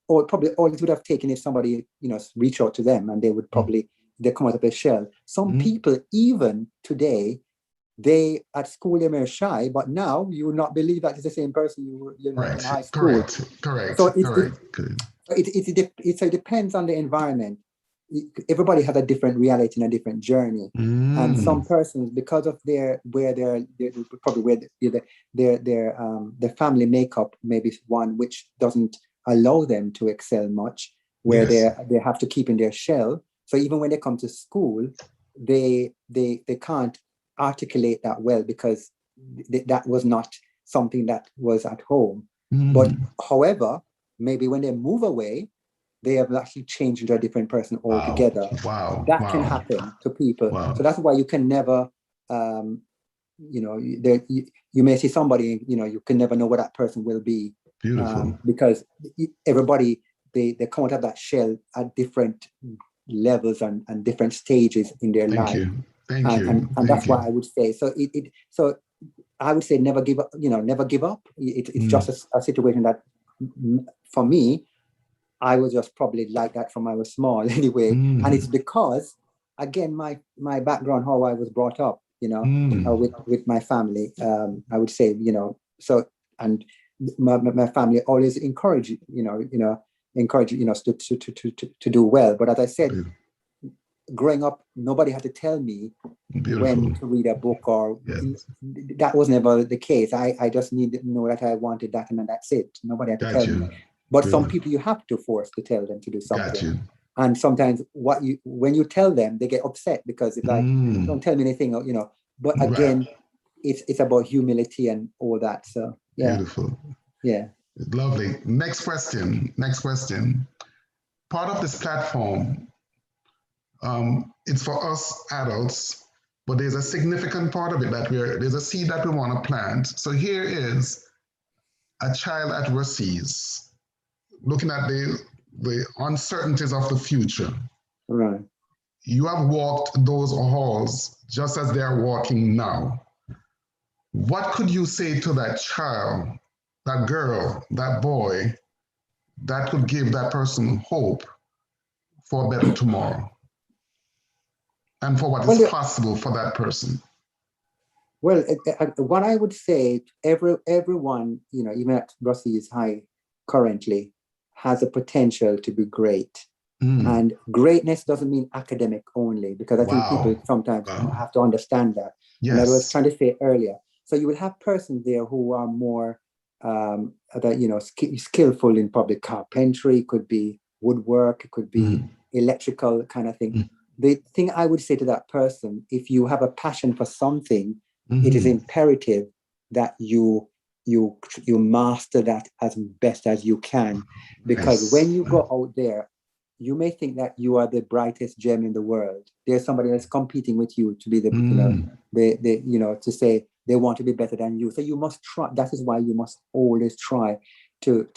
B: Or probably all it would have taken if somebody, reach out to them, and they would probably, they come out of their shell. Some people, even today, they at school they were shy, but now you would not believe that it's the same person you were in high school.
A: Correct.
B: So it depends on the environment. Everybody has a different reality and a different journey, and some persons, because of their family makeup, maybe one which doesn't allow them to excel much, where they have to keep in their shell. So even when they come to school, they can't articulate that well, because that was not something that was at home. But however, maybe when they move away, they have actually changed into a different person altogether. That can happen to people. So that's why you can never, you may see somebody, you can never know what that person will be.
A: Beautiful.
B: Because everybody, they come out of that shell at different levels and different stages in their life.
A: Thank you.
B: And that's why I would say, so I would say never give up, never give up. It's just a situation that, for me, I was just probably like that from I was small anyway. And it's because, again, my background, how I was brought up, with my family, I would say, so, and my family always encouraged, us to do well. But as I said, growing up, nobody had to tell me when to read a book, or that was never the case. I just needed to know that I wanted that, and that's it. Nobody had to tell me. But some people you have to force to tell them to do something. And sometimes when you tell them, they get upset because it's like, don't tell me anything, But again, it's about humility and all that. So
A: Beautiful.
B: Yeah.
A: Lovely. Next question. Part of this platform, it's for us adults, but there's a significant part of it that there's a seed that we want to plant. So here is a child at Brosis, looking at the uncertainties of the future.
B: Right.
A: You have walked those halls just as they are walking now. What could you say to that child, that girl, that boy, that could give that person hope for a better tomorrow and for what is possible for that person?
B: Well, what I would say, everyone, even at Brosis High currently, has a potential to be great. And greatness doesn't mean academic only, because I think people sometimes have to understand that. And I was trying to say earlier. So you will have persons there who are more, skillful in probably carpentry, could be woodwork, it could be electrical kind of thing. The thing I would say to that person, if you have a passion for something, it is imperative that you master that as best as you can, because when you go out there, you may think that you are the brightest gem in the world. There's somebody that's competing with you to be to say they want to be better than you. So you must try. That is why you must always try to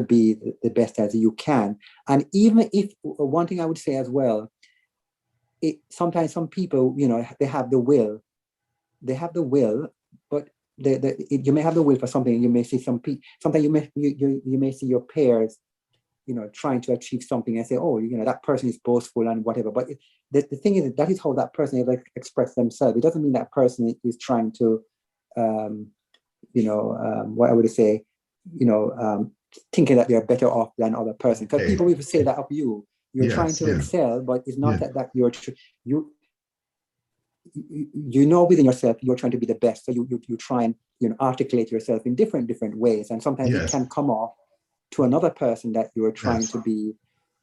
B: be the best as you can. And even if, one thing I would say as well, sometimes some people, they have the will, but you may have the will for something, and you may see sometimes you may see your peers, trying to achieve something and say, oh, that person is boastful and whatever. But the thing is, that is how that person has expressed themselves. It doesn't mean that person is trying to, what I would say, thinking that they're better off than other person. Because people will say that of you. You're trying to excel, but it's not that you know within yourself you're trying to be the best. So you try and articulate yourself in different ways, and sometimes it can come off to another person that you're trying to be,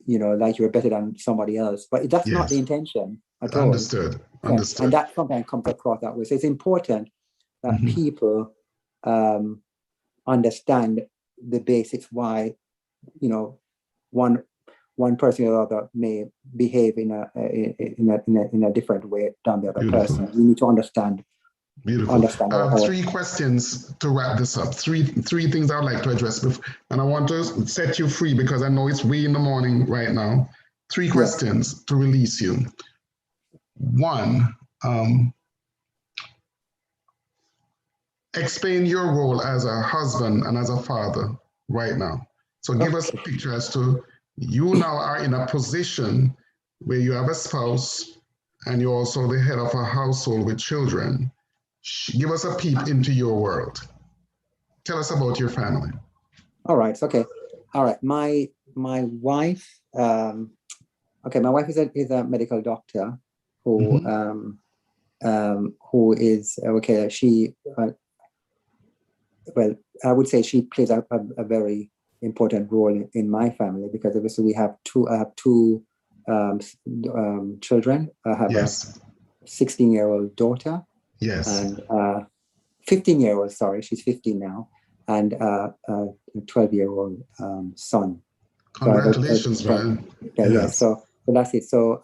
B: like you're better than somebody else. But that's not the intention at all.
A: Understood.
B: And that sometimes comes across that way. So it's important that people understand the basics why one person or other may behave in a different way than the other person. You need to understand.
A: Beautiful. Three questions to wrap this up. Three things I would like to address, and I want to set you free because I know it's way in the morning right now. Three questions to release you. One, explain your role as a husband and as a father right now. So give us a picture as to you now are in a position where you have a spouse and you're also the head of a household with children. Give us a peep into your world. Tell us about your family.
B: All right. Okay. All right. My wife. My wife is a medical doctor who is She I would say she plays a very important role in my family because obviously we have two. I have two children. I have a 16-year-old daughter.
A: Yes.
B: And 15-year-old, sorry, she's 15 now, and a 12-year-old son.
A: Congratulations, man.
B: Yeah. So that's it. So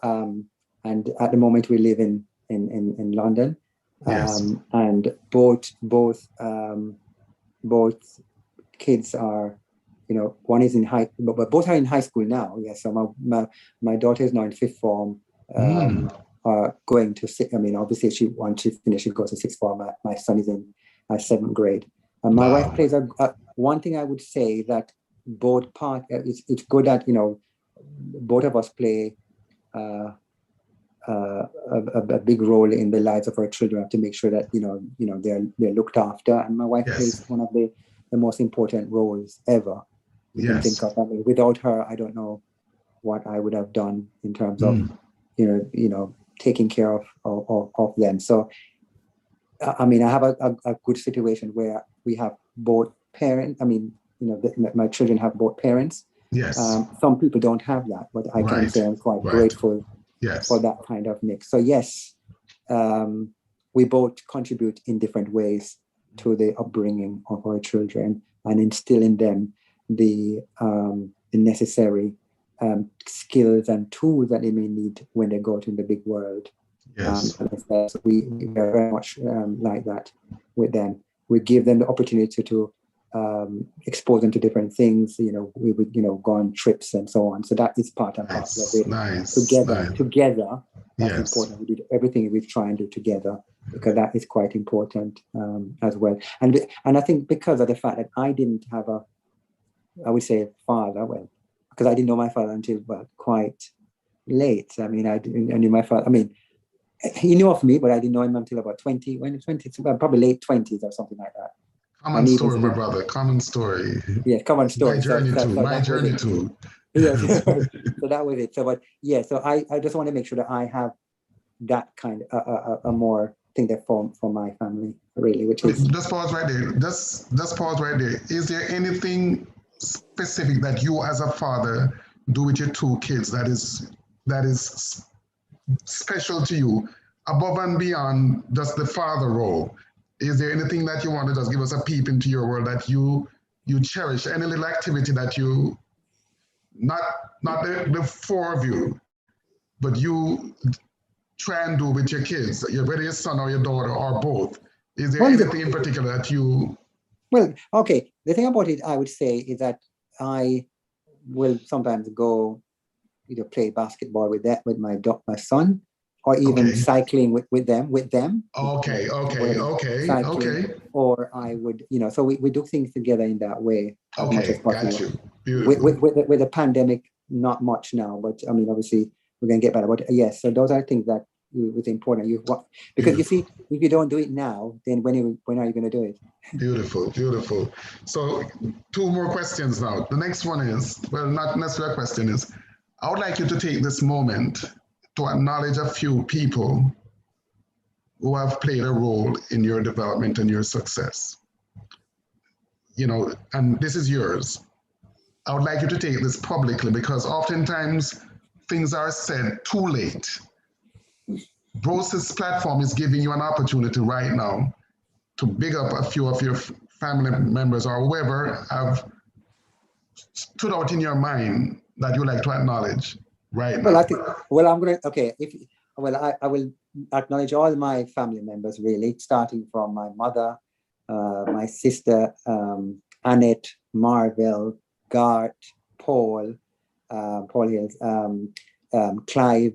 B: and at the moment we live in London. And both kids are, one is in but both are in high school now. Yeah. So my daughter is now in 5th form. Going to obviously once she finishes, she goes to 6th form. My son is in 7th grade. And my wife plays one thing I would say that both part it's good that both of us play a big role in the lives of our children to make sure that they're looked after. And my wife plays one of the most important roles ever you can think of. I mean, without her, I don't know what I would have done in terms of taking care of them. So, I mean, I have a good situation where we have both parents. I mean, my children have both parents.
A: Yes.
B: Some people don't have that, but I can say I'm quite grateful for that kind of mix. So yes, we both contribute in different ways to the upbringing of our children and instill in them the necessary skills and tools that they may need when they go out in the big world.
A: Yes.
B: So we are very much like that with them. We give them the opportunity to expose them to different things. We would go on trips and so on. So that is part and parcel of it. Together, that's important. We do everything we try and do together because that is quite important as well. And I think because of the fact that I didn't have I would say father, because I didn't know my father until quite late. I mean, I knew my father. I mean, he knew of me, but I didn't know him until about 20. When 20, probably late 20s or something like that.
A: Common story, my brother. Common story.
B: Yeah, common story.
A: My journey too.
B: Yes. So that was it. So, but yeah. So I just want to make sure that I have that kind of a more thing that for my family really, which is.
A: Just pause right there. Just pause right there. Is there anything specific that you as a father do with your two kids that is special to you above and beyond just the father role? Is there anything that you want to just give us a peep into your world that you cherish? Any little activity that you, not the four of you, but you try and do with your kids, whether your son or your daughter or both? Is there anything in particular that you?
B: Well, okay. The thing about it, I would say, is that I will sometimes go either play basketball with my son, or even cycling with them.
A: Okay.
B: Cycling, or I would, so we do things together in that way as much as possible.
A: Got you. Beautiful.
B: With the pandemic, not much now, but I mean, obviously we're going to get better. But yes, so those are things that was important. Because you see, if you don't do it now, then when are you going to do it?
A: Beautiful, beautiful. So 2 more questions now. The next one is, well, not necessarily a question, is I would like you to take this moment to acknowledge a few people who have played a role in your development and your success. You know, and this is yours. I would like you to take this publicly because oftentimes things are said too late. Brosis platform is giving you an opportunity right now to big up a few of your family members or whoever have stood out in your mind that you like to acknowledge right now.
B: I'm going to, okay, I will acknowledge all my family members, really, starting from my mother, my sister, Annette, Marvel, Gart, Paul Hills, Clive,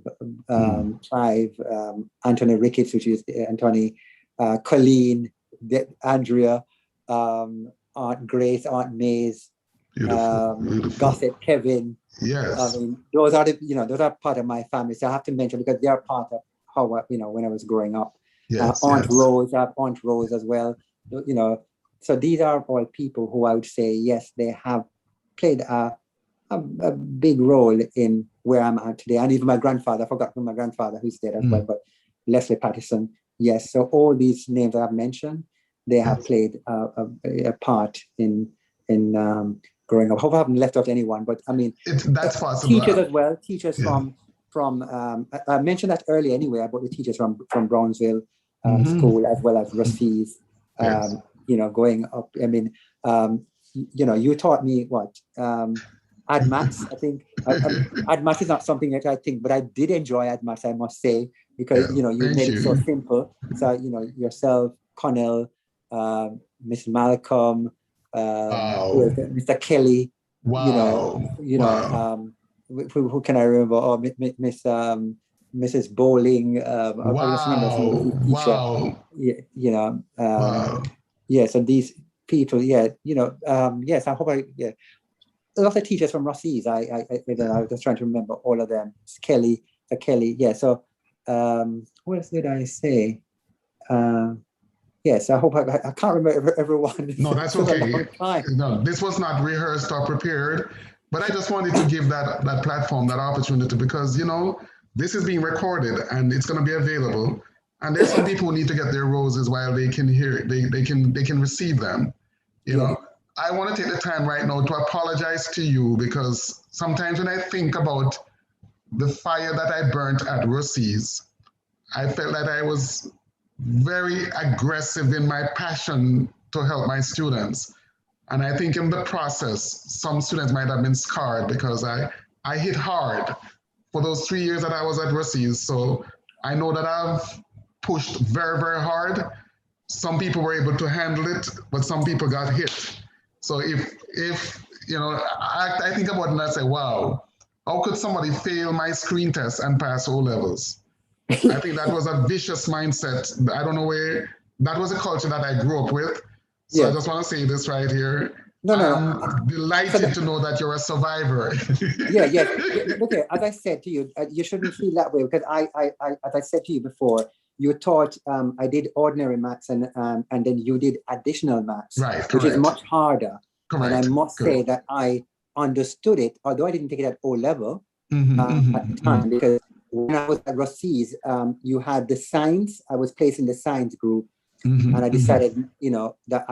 B: Anthony Ricketts, which is Anthony, Colleen, Andrea, Aunt Grace, Aunt Mays,
A: beautiful.
B: Gossip, Kevin.
A: Yes.
B: I mean, those are part of my family. So I have to mention because they are part of how, when I was growing up.
A: Yes,
B: Aunt Rose, I have Aunt Rose as well. So these are all people who I would say, yes, they have played a big role in where I'm at today. And even my grandfather, I forgot my grandfather who's dead as well, but Leslie Patterson. Yes. So all these names I have mentioned, they have played a part in growing up. I hope I haven't left out anyone, but I mean,
A: that's possible.
B: Teachers as well. Teachers from I mentioned that earlier anyway about the teachers from Brownsville School as well as Rossi's. Going up. I mean, you taught me what AdMaths. I think AdMaths is not something that I think, but I did enjoy AdMaths, I must say, because you made it so simple. So yourself, Connell, Miss Malcolm, Mr. Kelly.
A: Wow.
B: Who can I remember? Oh, Miss Mrs. Bowling. I just remember teacher.
A: Wow.
B: So these people, yes, I hope a lot of teachers from Rossi's, I was just trying to remember all of them. Kelly, yeah. So what else did I say? Yes, I hope I can't remember everyone.
A: No, that's okay. No, this was not rehearsed or prepared, but I just wanted to give that platform, that opportunity, because this is being recorded and it's going to be available. And there's some people who need to get their roses while they can hear it, they can receive them. I want to take the time right now to apologize to you because sometimes when I think about the fire that I burnt at Rossi's, I felt that I was very aggressive in my passion to help my students. And I think in the process, some students might have been scarred because I hit hard for those 3 years that I was at Rossi's. So I know that I've pushed very, very hard. Some people were able to handle it, but some people got hit. So if I think about it and I say, wow, how could somebody fail my screen test and pass O levels? I think that was a vicious mindset. I don't know where, that was a culture that I grew up with. So I just want to say this right here. I'm delighted to know that you're a survivor.
B: Okay, as I said to you, you shouldn't feel that way because I as I said to you before, you taught, I did ordinary maths and then you did additional maths, which is much harder. Correct. And I must say that I understood it, although I didn't take it at O level at the time, because when I was at Rossi's, you had the science, I was placed in the science group, and I decided, that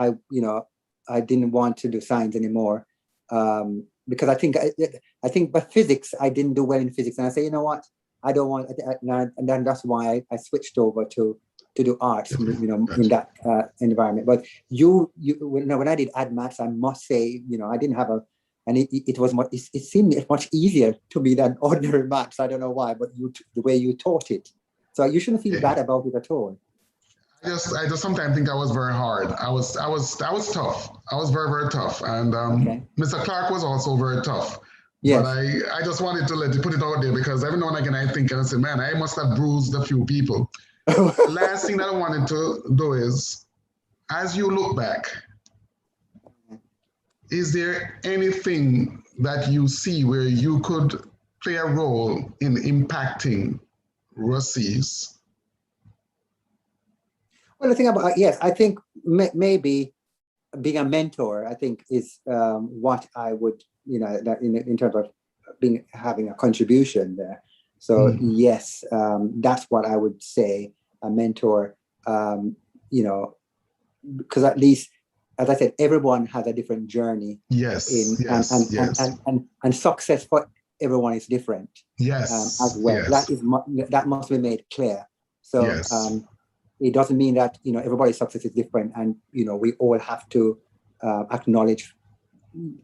B: I didn't want to do science anymore, because I think by physics, I didn't do well in physics. And I said, you know what? I don't want, and then that's why I switched over to do arts, in that environment. But when I did AdMaths, I must say, I didn't have and it was much, it seemed much easier to me than ordinary maths. I don't know why, but the way you taught it. So you shouldn't feel bad about it at all.
A: I just sometimes think I was very hard. I was tough. I was very, very tough. And Mr. Clark was also very tough. Yes. But I just wanted to put it out there because every now and again I think and I say, man, I must have bruised a few people. The last thing that I wanted to do is, as you look back, is there anything that you see where you could play a role in impacting Rossi's
B: Well, the thing about, yes, I think maybe being a mentor, I think is what I would, that in terms of having a contribution there. So yes, that's what I would say, a mentor, because at least, as I said, everyone has a different journey.
A: Yes,
B: and success for everyone is different.
A: Yes,
B: as well.
A: Yes.
B: That must be made clear. So
A: yes.
B: It doesn't mean that everybody's success is different, and we all have to acknowledge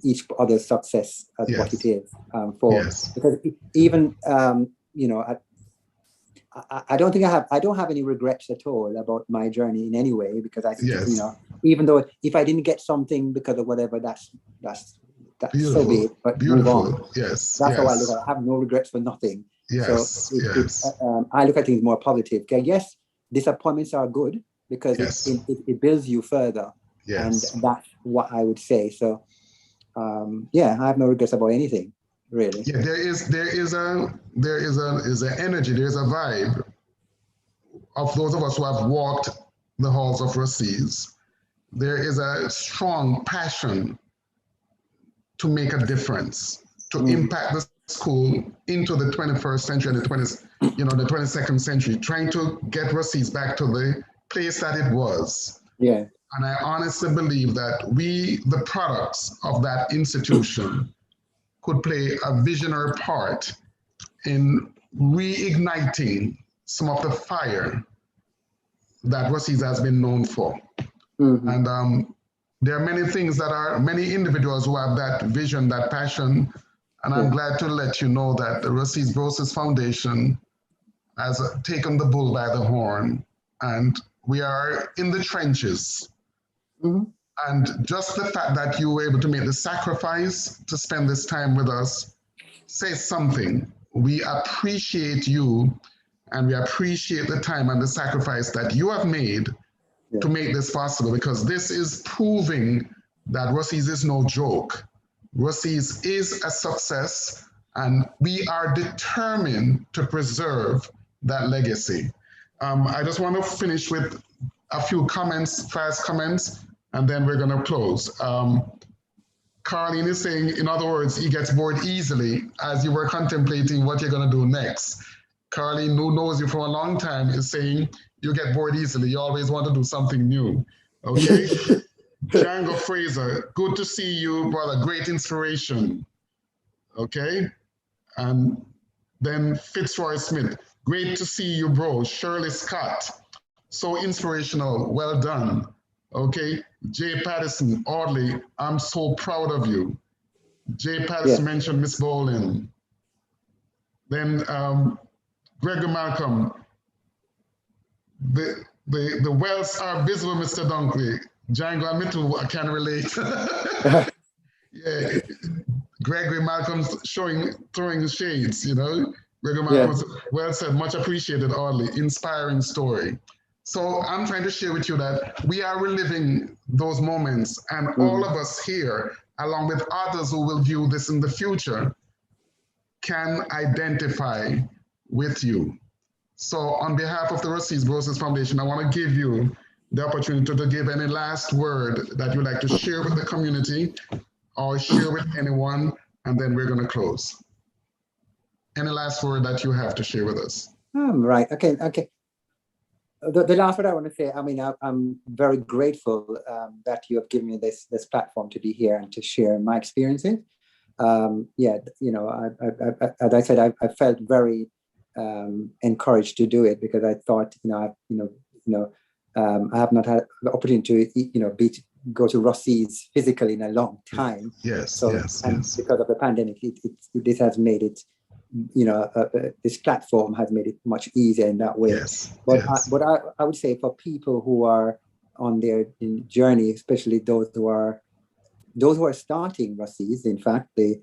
B: each other's success as what it is. Because even I don't think I don't have any regrets at all about my journey in any way, because I even though if I didn't get something because of whatever, that's
A: beautiful.
B: So be it, but
A: beautiful.
B: Move on.
A: Yes.
B: That's how I look at it. I have no regrets for nothing.
A: Yes.
B: So I look at things more positive. Okay, yes, disappointments are good because it builds you further.
A: Yes.
B: And that's what I would say. So I have no regrets about anything, really.
A: Yeah, there is an energy, there's a vibe of those of us who have walked the halls of Brosis. There is a strong passion to make a difference, to impact the school into the 21st century and the 22nd century, trying to get Brosis back to the place that it was.
B: Yeah.
A: And I honestly believe that we, the products of that institution, could play a visionary part in reigniting some of the fire that Brosis has been known for. And there are many things many individuals who have that vision, that passion, and I'm glad to let you know that the Brosis Foundation has taken the bull by the horn, and we are in the trenches. And just the fact that you were able to make the sacrifice to spend this time with us says something. We appreciate you, and we appreciate the time and the sacrifice that you have made to make this possible, because this is proving that Brosis is no joke. Brosis is a success, and we are determined to preserve that legacy. I just want to finish with a few fast comments, and then we're going to close. Carlene is saying, in other words, he gets bored easily as you were contemplating what you're going to do next. Carlene, who knows you for a long time, is saying you get bored easily. You always want to do something new. Okay? Django Fraser, good to see you, brother. Great inspiration. Okay? And then Fitzroy Smith, great to see you, bro. Shirley Scott, so inspirational. Well done. Okay? Jay Patterson, Audley, I'm so proud of you. Jay Patterson mentioned Miss Bolin. Then Gregory Malcolm, the wells are visible, Mr. Dunkley. Django, I admit I can relate. Gregory Malcolm's throwing shades, Gregory Malcolm, well said, much appreciated, Audley, inspiring story. So I'm trying to share with you that we are reliving those moments, and all of us here, along with others who will view this in the future, can identify with you. So on behalf of the Brosis Foundation, I want to give you the opportunity to give any last word that you'd like to share with the community or share with anyone, and then we're going to close. Any last word that you have to share with us?
B: Right. Okay. The last word I want to say, I'm very grateful that you have given me this platform to be here and to share my experiences. As I said, I felt very encouraged to do it, because I thought, I have not had the opportunity to, go to Brosis physically in a long time.
A: Yes.
B: Because of the pandemic, this has made it, this platform has made it much easier in that way. But I would say for people who are on their journey, especially those who are starting Brosis, in fact, the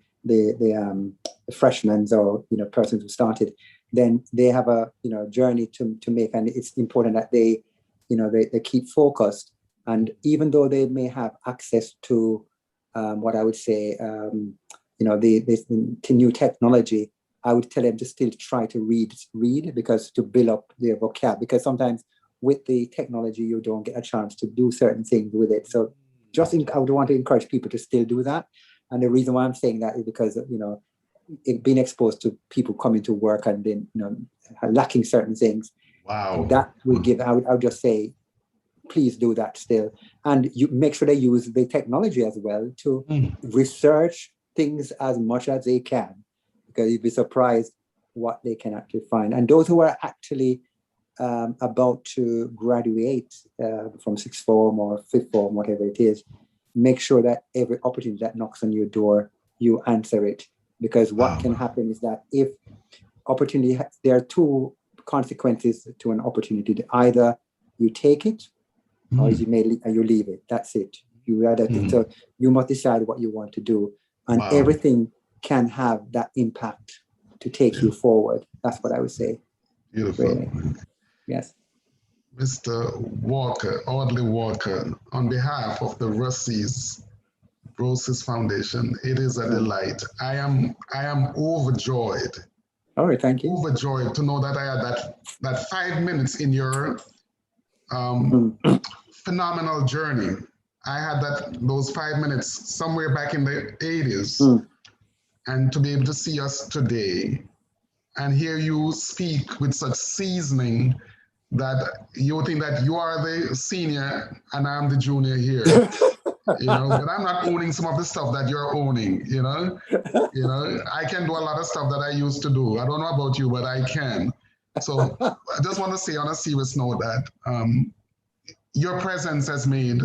B: freshmen or persons who started, then they have a journey to make, and it's important that they keep focused. And even though they may have access to what I would say to new technology, I would tell them to still try to read, because to build up their vocab, because sometimes with the technology, you don't get a chance to do certain things with it. So I would want to encourage people to still do that. And the reason why I'm saying that is because, being exposed to people coming to work and then, lacking certain things.
A: Wow.
B: That will give, I would just say, please do that still. And you make sure they use the technology as well to research things as much as they can, because you'd be surprised what they can actually find. And those who are actually about to graduate from sixth form or fifth form, whatever it is, make sure that every opportunity that knocks on your door, you answer it. Because what can happen is that if opportunity, there are two consequences to an opportunity. Either you take it or you leave it. That's it. So you must decide what you want to do. And everything can have that impact to take you forward. That's what I would say.
A: Beautiful.
B: Really. Yes.
A: Mr. Walker, Audley Walker, on behalf of the Brosis Foundation, it is a delight. I am overjoyed.
B: All right, thank you.
A: Overjoyed to know that I had that 5 minutes in your phenomenal journey. I had those 5 minutes somewhere back in the 80s, and to be able to see us today and hear you speak with such seasoning that you think that you are the senior and I'm the junior here. But I'm not owning some of the stuff that you're owning, I can do a lot of stuff that I used to do. I don't know about you, but I can. So I just want to say on a serious note that your presence has made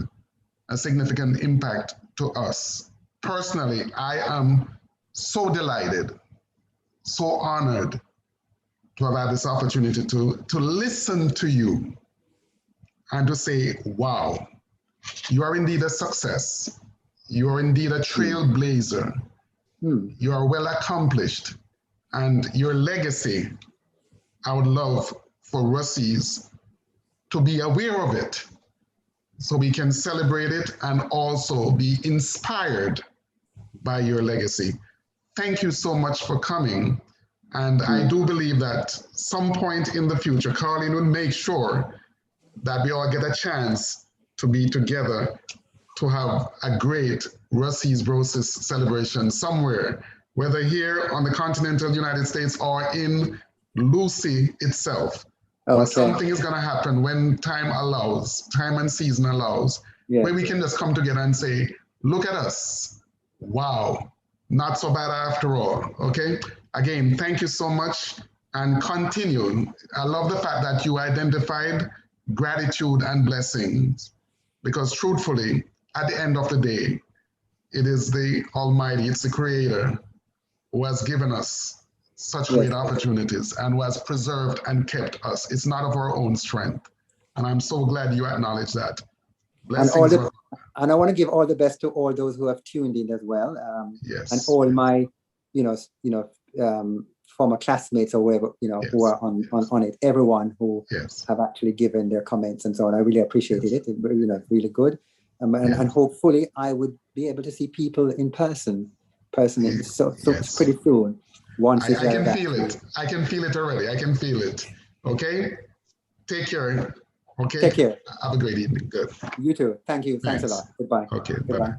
A: a significant impact to us. Personally, I am so delighted, so honored to have had this opportunity to listen to you and to say, wow, you are indeed a success. You are indeed a trailblazer. You are well accomplished. And your legacy, I would love for Russies to be aware of it so we can celebrate it and also be inspired by your legacy. Thank you so much for coming. And I do believe that some point in the future, Colleen will make sure that we all get a chance to be together to have a great Russies Brosis celebration somewhere, whether here on the continental United States or in Lucy itself. Okay. But something is going to happen when time allows, time and season allows, where we can just come together and say, look at us. Wow, not so bad after all. Okay. Again, thank you so much and continue. I love the fact that you identified gratitude and blessings, because truthfully, at the end of the day, it is the Almighty, it's the Creator who has given us such great opportunities and who has preserved and kept us. It's not of our own strength. And I'm so glad you acknowledge that. Blessings.
B: And I want to give all the best to all those who have tuned in as well. And all my, former classmates or whoever, who are on it, everyone who have actually given their comments and so on. I really appreciated it. Really good. And hopefully I would be able to see people in person pretty soon.
A: I can feel it. I can feel it already. I can feel it. Okay. Take care. Okay.
B: Take care.
A: Have a great evening. Good.
B: You too. Thank you. Thanks a lot. Goodbye.
A: Okay. Bye-bye.